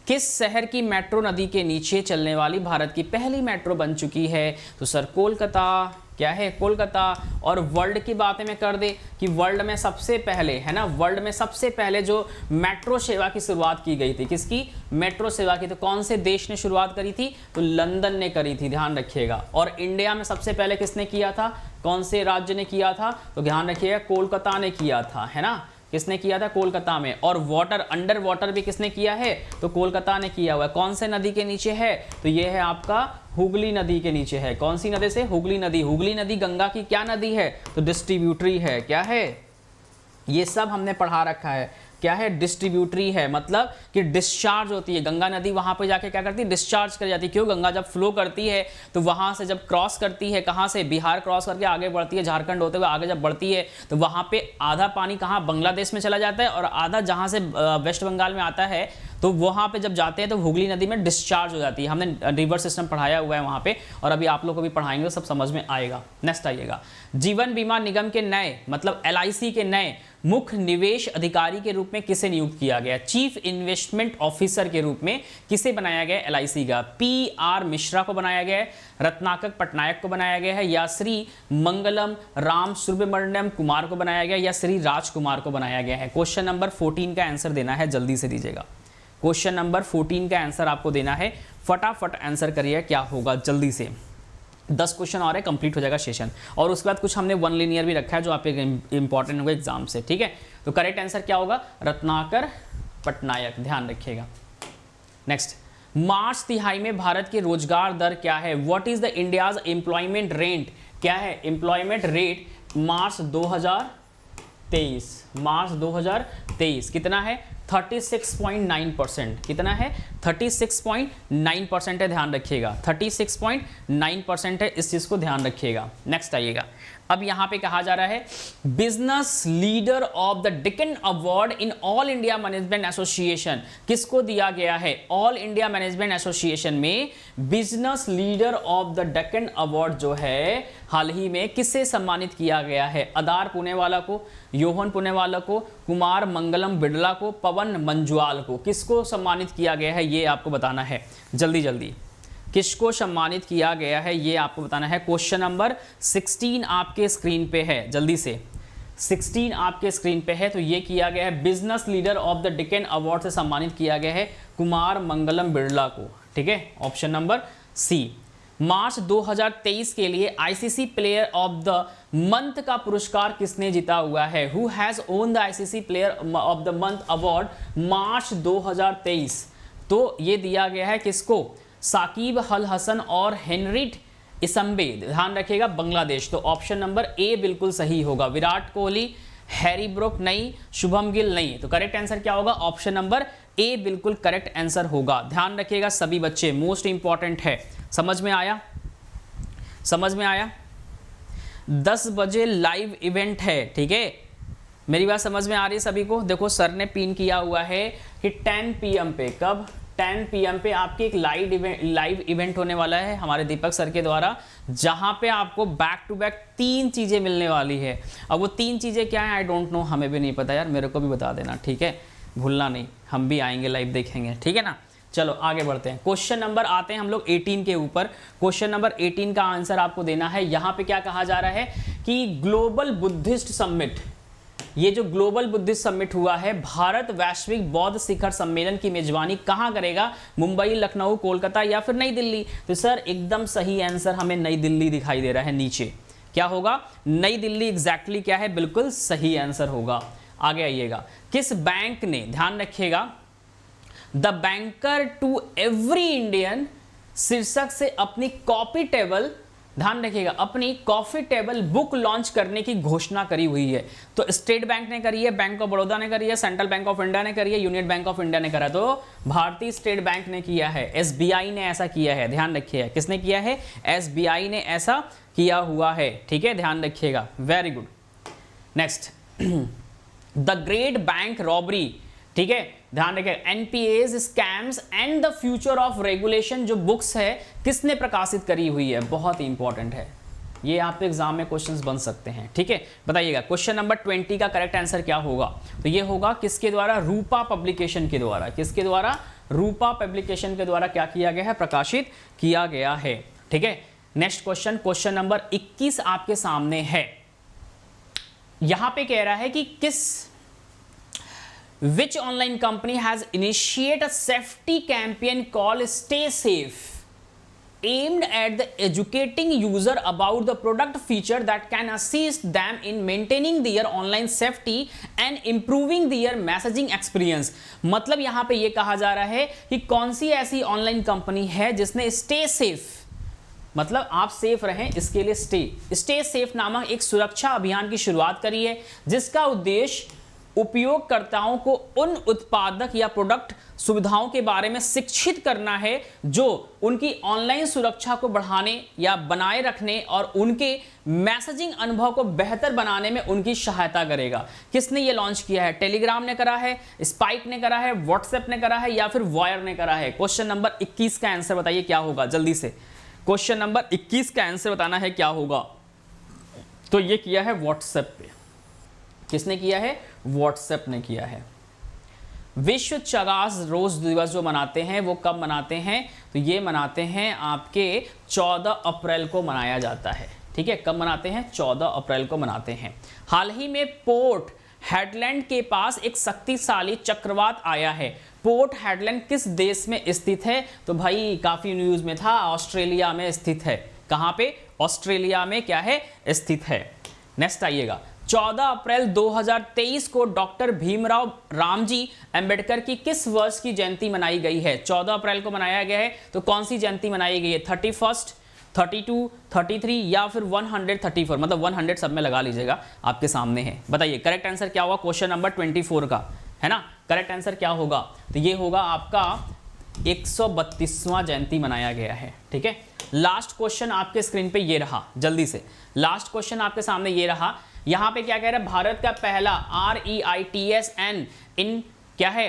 किस शहर की मेट्रो नदी के नीचे चलने वाली भारत की पहली मेट्रो बन चुकी है? तो सर कोलकाता। क्या है? कोलकाता। और वर्ल्ड की बातें मैं कर दे कि वर्ल्ड में सबसे पहले, है ना, वर्ल्ड में सबसे पहले जो मेट्रो सेवा की शुरुआत की गई थी, किसकी? मेट्रो सेवा की। तो कौन से देश ने शुरुआत करी थी? तो लंदन ने करी थी, ध्यान रखिएगा। और इंडिया में सबसे पहले किसने किया था? कौन से राज्य ने किया था? तो ध्यान रखिएगा, कोलकाता ने किया था, है ना। किसने किया था? कोलकाता में। और वाटर, अंडर वाटर भी किसने किया है? तो कोलकाता ने किया हुआ है। कौन से नदी के नीचे है? तो ये है आपका हुगली नदी के नीचे है। कौन सी नदी से? हुगली नदी। हुगली नदी गंगा की क्या नदी है? तो डिस्ट्रीब्यूटरी है। क्या है? ये सब हमने पढ़ा रखा है। क्या है? डिस्ट्रीब्यूटरी है, मतलब कि डिस्चार्ज होती है। गंगा नदी वहां पे जाके क्या करती है? डिस्चार्ज कर जाती है। क्यों? गंगा जब फ्लो करती है तो वहां से जब क्रॉस करती है, कहां से? बिहार क्रॉस करके आगे बढ़ती है, झारखंड होते हुए आगे जब बढ़ती है तो वहां पे आधा पानी कहां? बांग्लादेश में चला जाता है, और आधा जहां से वेस्ट बंगाल में आता है तो वहां पे जब जाते हैं तो हुगली नदी में डिस्चार्ज हो जाती है। हमने रिवर सिस्टम पढ़ाया हुआ है वहां पे, और अभी आप लोग को भी पढ़ाएंगे तो सब समझ में आएगा। नेक्स्ट आइएगा, जीवन बीमा निगम के नए, मतलब LIC के नए मुख्य निवेश अधिकारी के रूप में किसे नियुक्त किया गया? चीफ इन्वेस्टमेंट ऑफिसर के रूप में किसे बनाया गया? LIC का PR मिश्रा को बनाया गया है, रत्नाकर पटनायक को बनाया गया है, या श्री मंगलम राम सुब्रमण्यम कुमार को बनाया गया, या श्री राजकुमार को बनाया गया है? क्वेश्चन नंबर 14 का आंसर देना है, जल्दी से दीजिएगा। क्वेश्चन नंबर 14 का आंसर आपको देना है, फटाफट आंसर करिए, क्या होगा जल्दी से। 10 क्वेश्चन और है, कंप्लीट हो जाएगा सेशन। और उसके बाद कुछ हमने 1 लीनियर भी रखा है जो आप इंपॉर्टेंट होगा एग्जाम से, ठीक है। तो करेक्ट आंसर क्या होगा? रत्नाकर पटनायक, ध्यान रखिएगा। नेक्स्ट, मार्च तिहाई में भारत की रोजगार दर क्या है? What is the India's employment rate? क्या है एम्प्लॉयमेंट रेट मार्च 2023? मार्च 2023 कितना है? 36.9%। कितना है? 36.9% है, ध्यान रखिएगा। 36.9% है, इस चीज को ध्यान रखिएगा। नेक्स्ट आइएगा, अब यहां पे कहा जा रहा है business leader of the Deccan award in all India management association किसको दिया गया है? ऑल इंडिया मैनेजमेंट एसोसिएशन में business leader of the Deccan award जो है हाल ही में किससे सम्मानित किया गया है? अदार पुणेवाला को, योहन पुणेवाला को, कुमार मंगलम बिड़ला को, पवन मंजुआल को। किसको सम्मानित किया गया है ये आपको बताना है। जल्दी जल्दी किसको सम्मानित किया गया है ये आपको बताना है। क्वेश्चन नंबर 16 आपके स्क्रीन पे है, जल्दी से 16 आपके स्क्रीन पे है। तो ये किया गया है business leader of the Deccan award से सम्मानित किया गया है कुमार मंगलम बिड़ला को। ठीक है, ऑप्शन नंबर सी। मार्च 2023 के लिए ICC player of the month का पुरस्कार किसने जीता हुआ है? Who has won the ICC player of the month award March 2023? तो ये दिया गया है किसको? साकिब अल हसन और हेनरिट इसम्बे, ध्यान रखिएगा, बांग्लादेश। तो ऑप्शन नंबर ए बिल्कुल सही होगा। विराट कोहली, हैरी ब्रूक नहीं, शुभम गिल नहीं। तो करेक्ट आंसर क्या होगा? ऑप्शन नंबर ए बिल्कुल करेक्ट आंसर होगा। ध्यान रखिएगा सभी बच्चे, मोस्ट इंपॉर्टेंट है। समझ में आया? समझ में आया? 10 बजे लाइव इवेंट है, ठीक है, मेरी बात समझ में आ रही है सभी को? देखो सर ने पिन किया हुआ है कि 10 PM पे, कब? 10 PM पे आपकी एक लाइव इवेंट होने वाला है हमारे दीपक सर के द्वारा, जहां पे आपको बैक टू बैक 3 चीजें मिलने वाली है। अब वो 3 चीजें क्या है आई डोंट नो, हमें भी नहीं पता यार, मेरे को भी बता देना, ठीक है, भूलना नहीं, हम भी आएंगे लाइव देखेंगे, ठीक है ना। चलो आगे बढ़ते हैं। क्वेश्चन नंबर आते हैं हम लोग 18 के ऊपर। क्वेश्चन नंबर 18 का आंसर आपको देना है। यहां पे क्या कहा जा रहा है कि ग्लोबल बुद्धिस्ट समिट, ये जो ग्लोबल बुद्धिस्ट समिट हुआ है, भारत वैश्विक बौद्ध शिखर सम्मेलन की मेजबानी कहां करेगा? मुंबई, लखनऊ, कोलकाता या फिर नई दिल्ली? तो सर एकदम सही आंसर हमें नई दिल्ली दिखाई दे रहा है नीचे। क्या होगा? नई दिल्ली एग्जैक्टली क्या है? बिल्कुल सही आंसर होगा। आगे आइएगा, किस बैंक ने, ध्यान रखिएगा, the banker to every Indian शीर्षक से अपनी कॉफी टेबल, ध्यान रखिएगा, अपनी कॉफी टेबल बुक लॉन्च करने की घोषणा करी हुई है? तो स्टेट बैंक ने करी है, बैंक ऑफ बड़ौदा ने करी है, सेंट्रल बैंक ऑफ इंडिया ने करी है, यूनियन बैंक ऑफ इंडिया ने करा, तो भारतीय स्टेट बैंक ने किया है, एसबीआई ने ऐसा किया है। ध्यान रखिएगा, किसने किया है? एसबीआई ने ऐसा किया हुआ है, ठीक है, ध्यान रखिएगा, very good. Next, the great bank robbery, ठीक है, ध्यान रखिएगा, NPAs, scams and the future of regulation जो बुक्स है किसने प्रकाशित करी हुई है? बहुत ही इंपॉर्टेंट है ये, आप एग्जाम में क्वेश्चंस बन सकते हैं, ठीक है, बताइएगा। क्वेश्चन नंबर 20 का करेक्ट आंसर क्या होगा? तो ये होगा किसके द्वारा? रूपा पब्लिकेशन के द्वारा। किसके द्वारा? रूपा पब्लिकेशन के द्वारा क्या किया गया है? प्रकाशित किया गया है, ठीक है। नेक्स्ट क्वेश्चन, क्वेश्चन नंबर 21 आपके सामने है। यहां पे कह रहा है कि किस Which online company has initiated a safety campaign called Stay Safe, aimed at the educating user about the product feature that can assist them in maintaining their online safety and improving their messaging experience? मतलब यहां पे ये कहा जा रहा है कि कौन सी ऐसी ऑनलाइन कंपनी है जिसने Stay Safe, मतलब आप सेफ रहें इसके लिए स्टे सेफ नामक एक सुरक्षा अभियान की शुरुआत करी है, जिसका उद्देश्य उपयोगकर्ताओं को उन उत्पादक या प्रोडक्ट सुविधाओं के बारे में शिक्षित करना है जो उनकी ऑनलाइन सुरक्षा को बढ़ाने या बनाए रखने और उनके मैसेजिंग अनुभव को बेहतर बनाने में उनकी सहायता करेगा। किसने ये लॉन्च किया है? टेलीग्राम ने करा है, स्पाइक ने करा है, व्हाट्सएप ने करा है या फिर वायर ने करा है? क्वेश्चन नंबर 21 का आंसर बताइए क्या होगा? जल्दी से क्वेश्चन नंबर 21 का आंसर बताना है क्या होगा। तो ये किया है व्हाट्सएप पे। किसने किया है? व्हाट्सएप ने किया है। विश्व चगास रोज दिवस जो मनाते हैं वो कब मनाते हैं? तो ये मनाते हैं आपके 14 अप्रैल को मनाया जाता है, ठीक है। कब मनाते हैं? 14 अप्रैल को मनाते हैं। हाल ही में पोर्ट हेडलैंड के पास एक शक्तिशाली चक्रवात आया है। पोर्ट हेडलैंड किस देश में स्थित है? तो भाई काफी न्यूज में था, ऑस्ट्रेलिया में स्थित है। कहां पे? ऑस्ट्रेलिया में क्या है? स्थित है। नेक्स्ट आइएगा, 14 अप्रैल 2023 को डॉक्टर भीमराव रामजी अंबेडकर की किस वर्ष की जयंती मनाई गई है? 14 अप्रैल को मनाया गया है, तो कौन सी जयंती मनाई गई है? 31, 32, 33 या फिर 134? मतलब 100 सब में लगा लीजिएगा, आपके सामने है। बताइए करेक्ट आंसर क्या होगा क्वेश्चन नंबर 24 का, है ना? करेक्ट आंसर क्या होगा? तो ये होगा आपका 132वां जयंती मनाया गया है। ठीक है, लास्ट क्वेश्चन आपके स्क्रीन पे ये रहा, जल्दी से लास्ट क्वेश्चन आपके सामने ये रहा। यहां पे क्या कह रहा है? भारत का पहला REITSN इन क्या है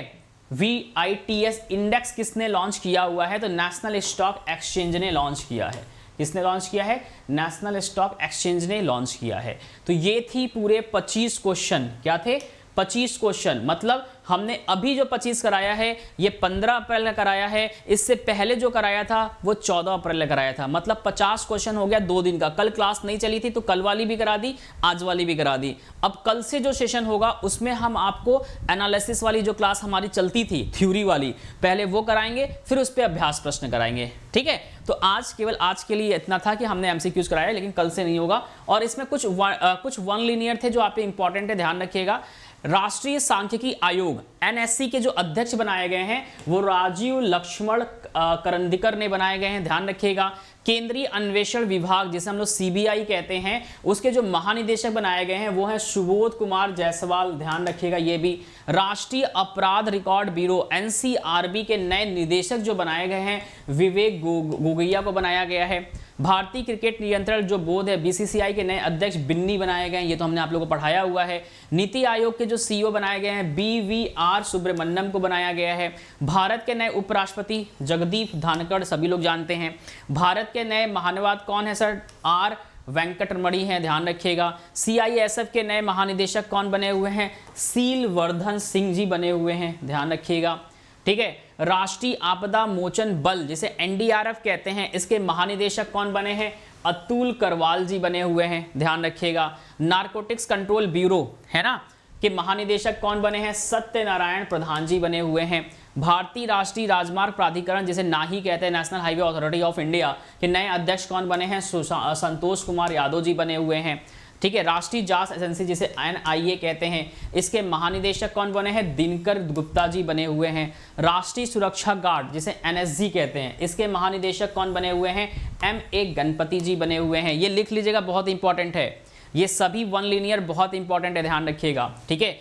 VITS इंडेक्स किसने लॉन्च किया हुआ है? तो नेशनल स्टॉक एक्सचेंज ने लॉन्च किया है। किसने लॉन्च किया है? नेशनल स्टॉक एक्सचेंज ने लॉन्च किया है। तो ये थी पूरे 25 क्वेश्चन। क्या थे? 25 क्वेश्चन। मतलब हमने अभी जो 25 कराया है ये 15 अप्रैल का कराया है, इससे पहले जो कराया था वो 14 अप्रैल का कराया था। मतलब 50 क्वेश्चन हो गया 2 दिन का। कल क्लास नहीं चली थी तो कल वाली भी करा दी, आज वाली भी करा दी। अब कल से जो सेशन होगा उसमें हम आपको एनालिसिस वाली जो क्लास हमारी चलती थी थ्योरी वाली, पहले वो कराएंगे, फिर उस पर अभ्यास प्रश्न कराएंगे। ठीक है, तो आज केवल आज के लिए इतना था कि हमने एमसीक्यूज कराया, लेकिन कल से नहीं होगा। और इसमें कुछ वन लीनियर थे जो आप पे इंपॉर्टेंट है, ध्यान रखिएगा। राष्ट्रीय सांख्यिकी आयोग NSC के जो अध्यक्ष बनाए गए हैं वो राजीव लक्ष्मण करंदीकर ने बनाए गए हैं, ध्यान रखिएगा। केंद्रीय अन्वेषण विभाग जिसे हम लोग CBI कहते हैं, उसके जो महानिदेशक बनाए गए हैं वो हैं सुबोध कुमार जायसवाल, ध्यान रखिएगा ये भी। राष्ट्रीय अपराध रिकॉर्ड ब्यूरो NCRB के नए निदेशक जो बनाए गए हैं विवेक गोगैया को बनाया गया है। भारतीय क्रिकेट नियंत्रण जो बोर्ड है BCCI के नए अध्यक्ष बिन्नी बनाए गए हैं, ये तो हमने आप लोगों को पढ़ाया हुआ है। नीति आयोग के जो CEO बनाए गए हैं BVR सुब्रमण्यम को बनाया गया है। भारत के नए उपराष्ट्रपति जगदीप धनखड़ सभी लोग जानते हैं। भारत के नए महानुभाव कौन है सर? R वेंकटरमणि हैं, ध्यान रखिएगा। CISF के नए महानिदेशक कौन बने हुए हैं? सीलवर्धन सिंह जी बने हुए हैं, ध्यान रखिएगा। ठीक है, राष्ट्रीय आपदा मोचन बल जिसे NDRF कहते हैं, इसके महानिदेशक कौन बने हैं? अतुल करवाल जी बने हुए हैं, ध्यान रखिएगा। नारकोटिक्स कंट्रोल ब्यूरो है ना के महानिदेशक कौन बने हैं? सत्यनारायण प्रधान जी बने हुए हैं। भारतीय राष्ट्रीय राजमार्ग प्राधिकरण जिसे नाही कहते हैं, national highway authority of India के नए अध्यक्ष कौन बने हैं? संतोष कुमार यादव जी बने हुए हैं। ठीक है, राष्ट्रीय जांच एजेंसी जिसे NIA कहते हैं, इसके महानिदेशक कौन बने हैं? दिनकर गुप्ता जी बने हुए हैं। राष्ट्रीय सुरक्षा गार्ड जिसे NSG कहते हैं, इसके महानिदेशक कौन बने हुए हैं? MA गणपति जी बने हुए हैं। ये लिख लीजिएगा, बहुत इंपॉर्टेंट है। ये सभी वन लीनियर बहुत इंपॉर्टेंट है, ध्यान रखिएगा। ठीक है,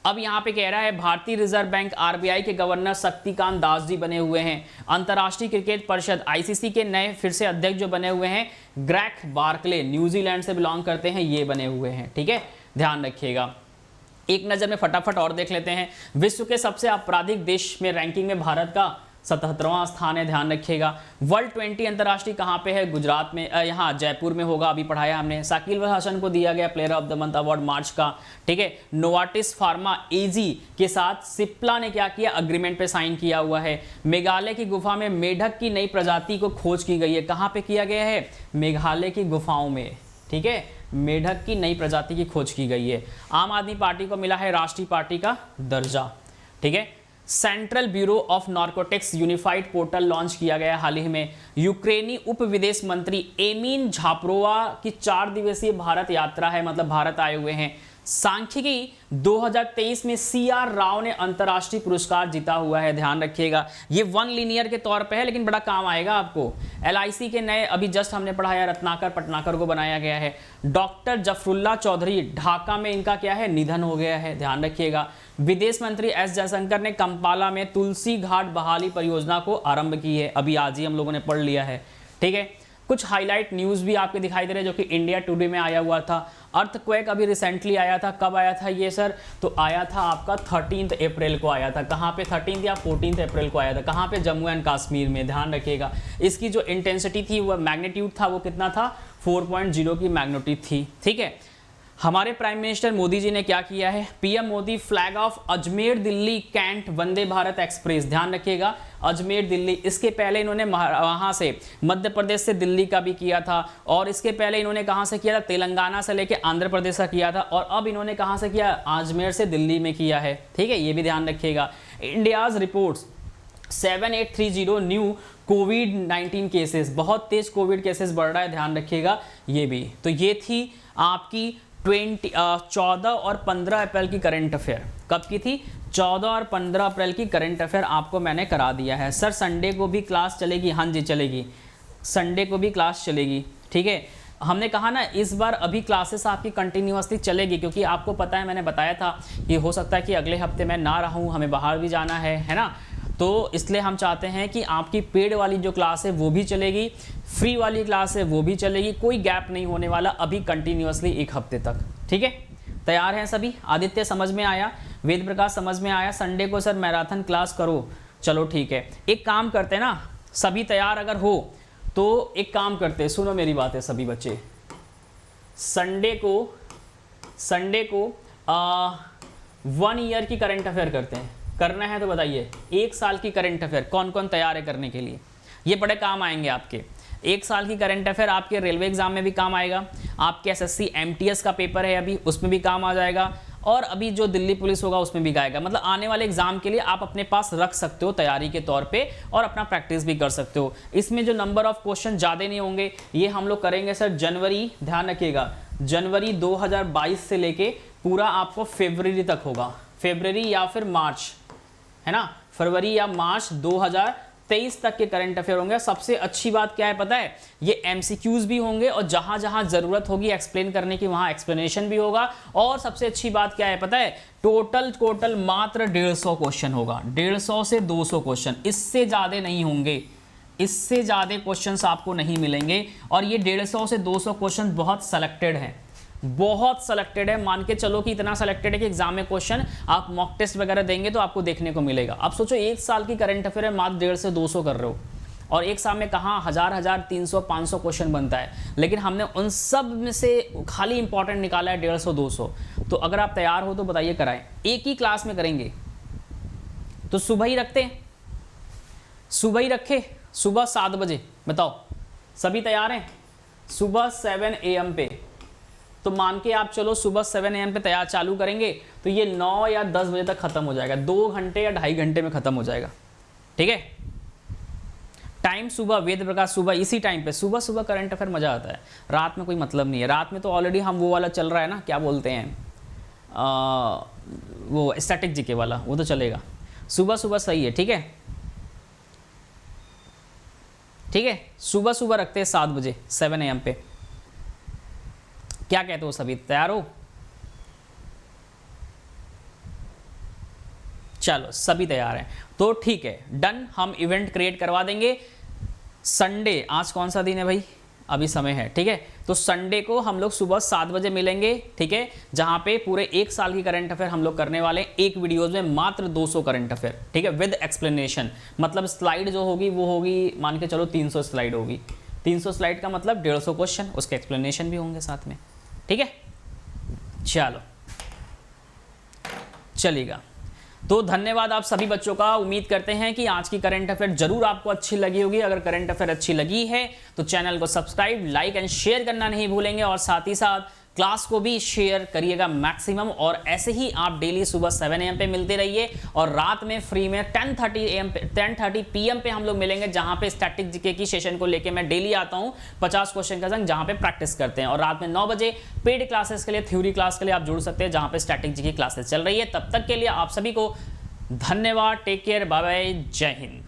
अब यहाँ पे कह रहा है भारतीय रिजर्व बैंक RBI के गवर्नर शक्तिकांत दास जी बने हुए हैं। अंतर्राष्ट्रीय क्रिकेट परिषद ICC के नए फिर से अध्यक्ष जो बने हुए हैं ग्रेग बार्कले, न्यूजीलैंड से बिलोंग करते हैं, ये बने हुए हैं। ठीक है, ध्यान रखिएगा। एक नज़र में फटाफट और देख लेते हैं। विश्व के सबसे आपराधिक देश में रैंकिंग में भारत का 77वां स्थान है, ध्यान रखिएगा। वर्ल्ड 20 अंतर्राष्ट्रीय कहाँ पे है? गुजरात में, यहाँ जयपुर में होगा, अभी पढ़ाया हमने। साकिब अल हसन को दिया गया player of the month award मार्च का। ठीक है, नोवार्टिस फार्मा AG के साथ सिप्ला ने क्या किया? अग्रीमेंट पे साइन किया हुआ है। मेघालय की गुफा में मेढक की नई प्रजाति को खोज की गई है। कहाँ पे किया गया है? मेघालय की गुफाओं में। ठीक है, मेढक की नई प्रजाति की खोज की गई है। आम आदमी पार्टी को मिला है राष्ट्रीय पार्टी का दर्जा। ठीक है, central bureau of narcotics unified portal launch किया गया हाल ही में। यूक्रेनी उप विदेश मंत्री एमिन झापरोवा की 4 दिवसीय भारत यात्रा है, मतलब भारत आए हुए हैं। सांख्यिकी 2023 में CR राव ने अंतर्राष्ट्रीय पुरस्कार जीता हुआ है, ध्यान रखिएगा। ये वन लीनियर के तौर पे है लेकिन बड़ा काम आएगा आपको। LIC के नए अभी जस्ट हमने पढ़ाया रत्नाकर पटनाकर को बनाया गया है। डॉक्टर जफरुल्ला चौधरी ढाका में इनका क्या है? निधन हो गया है, ध्यान रखिएगा। विदेश मंत्री S जयशंकर ने कंपाला में तुलसी घाट बहाली परियोजना को आरंभ की है, अभी आज ही हम लोगों ने पढ़ लिया है। ठीक है, कुछ हाईलाइट न्यूज़ भी आपके दिखाई दे रहे हैं जो कि इंडिया टुडे में आया हुआ था। अर्थक्वेक अभी रिसेंटली आया था, कब आया था ये सर? तो आया था आपका 13 अप्रैल को आया था। कहाँ पे? 13 या 14 अप्रैल को आया था। कहाँ पे? जम्मू एंड कश्मीर में, ध्यान रखिएगा। इसकी जो इंटेंसिटी थी वो मैग्नीट्यूड था वो कितना था? 4.0 की मैग्नीट्यूड थी। ठीक है, हमारे प्राइम मिनिस्टर मोदी जी ने क्या किया है? PM Modi flag off Ajmer Delhi cantt Vande Bharat express, ध्यान रखिएगा, अजमेर दिल्ली। इसके पहले इन्होंने वहाँ से मध्य प्रदेश से दिल्ली का भी किया था, और इसके पहले इन्होंने कहाँ से किया था? तेलंगाना से लेके आंध्र प्रदेश का किया था, और अब इन्होंने कहाँ से किया? अजमेर से दिल्ली में किया है। ठीक है, ये भी ध्यान रखिएगा। इंडियाज रिपोर्ट्स 7830 न्यू कोविड-19 केसेस, बहुत तेज कोविड केसेस बढ़ रहा है, ध्यान रखिएगा ये भी। तो ये थी आपकी 14 और 15 अप्रैल की करंट अफेयर कब की थी? 14 और 15 अप्रैल की करंट अफेयर आपको मैंने करा दिया है। सर संडे को भी क्लास चलेगी? हाँ जी चलेगी, संडे को भी क्लास चलेगी। ठीक है, हमने कहा ना इस बार अभी क्लासेस आपकी कंटिन्यूअसली चलेगी, क्योंकि आपको पता है मैंने बताया था कि हो सकता है कि अगले हफ्ते मैं ना रहूं, हमें बाहर भी जाना है ना, तो इसलिए हम चाहते हैं कि आपकी पेड वाली जो क्लास है वो भी चलेगी, फ्री वाली क्लास है वो भी चलेगी, कोई गैप नहीं होने वाला अभी कंटिन्यूअसली 1 हफ्ते तक। ठीक है, तैयार हैं सभी? आदित्य समझ में आया, वेद प्रकाश समझ में आया, संडे को सर मैराथन क्लास करो, चलो ठीक है। एक काम करते हैं ना, सभी तैयार अगर हो तो एक काम करते हैं, सुनो मेरी बात है सभी बच्चे, संडे को 1 ईयर की करंट अफेयर करते हैं। करना है तो बताइए, 1 साल की करंट अफेयर कौन कौन तैयार है करने के लिए? ये बड़े काम आएंगे आपके। 1 साल की करंट अफेयर आपके रेलवे एग्जाम में भी काम आएगा, आपके एसएससी एमटीएस का पेपर है अभी उसमें भी काम आ जाएगा, और अभी जो दिल्ली पुलिस होगा उसमें भी आएगा। मतलब आने वाले एग्जाम के लिए आप अपने पास रख सकते हो तैयारी के तौर पे, और अपना प्रैक्टिस भी कर सकते हो। इसमें जो नंबर ऑफ क्वेश्चन ज़्यादा नहीं होंगे, ये हम लोग करेंगे सर जनवरी, ध्यान रखिएगा, जनवरी 2022 से लेके पूरा आपको फरवरी तक होगा, फरवरी या फिर मार्च, है ना, फरवरी या मार्च 2023 तक के करंट अफेयर होंगे। सबसे अच्छी बात क्या है पता है, ये एमसीक्यूज भी होंगे, और जहां जहां जरूरत होगी एक्सप्लेन करने की वहां एक्सप्लेनेशन भी होगा। और सबसे अच्छी बात क्या है पता है, टोटल मात्र 150 क्वेश्चन होगा, 150 से 200 क्वेश्चन, इससे ज्यादा नहीं होंगे, इससे ज्यादा क्वेश्चंस आपको नहीं मिलेंगे। और ये 150 से 200 क्वेश्चन बहुत सेलेक्टेड हैं, बहुत सेलेक्टेड है। मान के चलो कि इतना सेलेक्टेड है कि एग्जाम में क्वेश्चन आप मॉक टेस्ट वगैरह देंगे तो आपको देखने को मिलेगा। अब सोचो 1 साल की करंट अफेयर है, मात्र 150 से 200 कर रहे हो, और एक साल में कहाँ 1000 300 500 क्वेश्चन बनता है, लेकिन हमने उन सब में से खाली इंपॉर्टेंट निकाला है 150 200। तो अगर आप तैयार हो तो बताइए कराएं, एक ही क्लास में करेंगे तो सुबह ही रखते हैं, सुबह ही रखे, सुबह 7 बजे। बताओ सभी तैयार हैं? सुबह 7 AM पे, तो मान के आप चलो सुबह 7 AM पे तैयार चालू करेंगे तो ये 9 या 10 बजे तक खत्म हो जाएगा, 2 घंटे या 2.5 घंटे में खत्म हो जाएगा। ठीक है, टाइम सुबह, वेद प्रकाश सुबह, इसी टाइम पे सुबह करंट अफेयर मजा आता है। रात में कोई मतलब नहीं है, रात में तो ऑलरेडी हम वो वाला चल रहा है ना, क्या बोलते हैं वो स्टैटिक जीके वाला, वो तो चलेगा। सुबह सही है। ठीक है, ठीक है, सुबह रखते हैं 7 बजे 7 AM पे। क्या कहते हो सभी, तैयार हो? चलो सभी तैयार हैं तो ठीक है, डन। हम इवेंट क्रिएट करवा देंगे संडे, आज कौन सा दिन है भाई, अभी समय है। ठीक है, तो संडे को हम लोग सुबह 7 बजे मिलेंगे। ठीक है, जहां पे पूरे 1 साल की करंट अफेयर हम लोग करने वाले हैं, एक वीडियोज में मात्र 200 करंट अफेयर। ठीक है, विद एक्सप्लेनेशन, मतलब स्लाइड जो होगी वो होगी, मान के चलो 300 स्लाइड होगी, 300 स्लाइड का मतलब 150 क्वेश्चन, उसके एक्सप्लेनेशन भी होंगे साथ में। ठीक है, चलो चलेगा। तो धन्यवाद आप सभी बच्चों का, उम्मीद करते हैं कि आज की करंट अफेयर जरूर आपको अच्छी लगी होगी। अगर करंट अफेयर अच्छी लगी है तो चैनल को सब्सक्राइब, लाइक एंड शेयर करना नहीं भूलेंगे, और साथ ही साथ क्लास को भी शेयर करिएगा मैक्सिमम। और ऐसे ही आप डेली सुबह 7 AM पे मिलते रहिए, और रात में फ्री में 10:30 PM पे हम लोग मिलेंगे, जहां पे स्टैटिक जीके की सेशन को लेके मैं डेली आता हूं 50 क्वेश्चन का संग, जहां पे प्रैक्टिस करते हैं। और रात में 9 बजे पेड क्लासेस के लिए, थ्योरी क्लास के लिए आप जुड़ सकते हैं, जहां पे स्टैटिक जीके क्लासेस चल रही है। तब तक के लिए आप सभी को धन्यवाद, टेक केयर, बाय बाय, जय हिंद।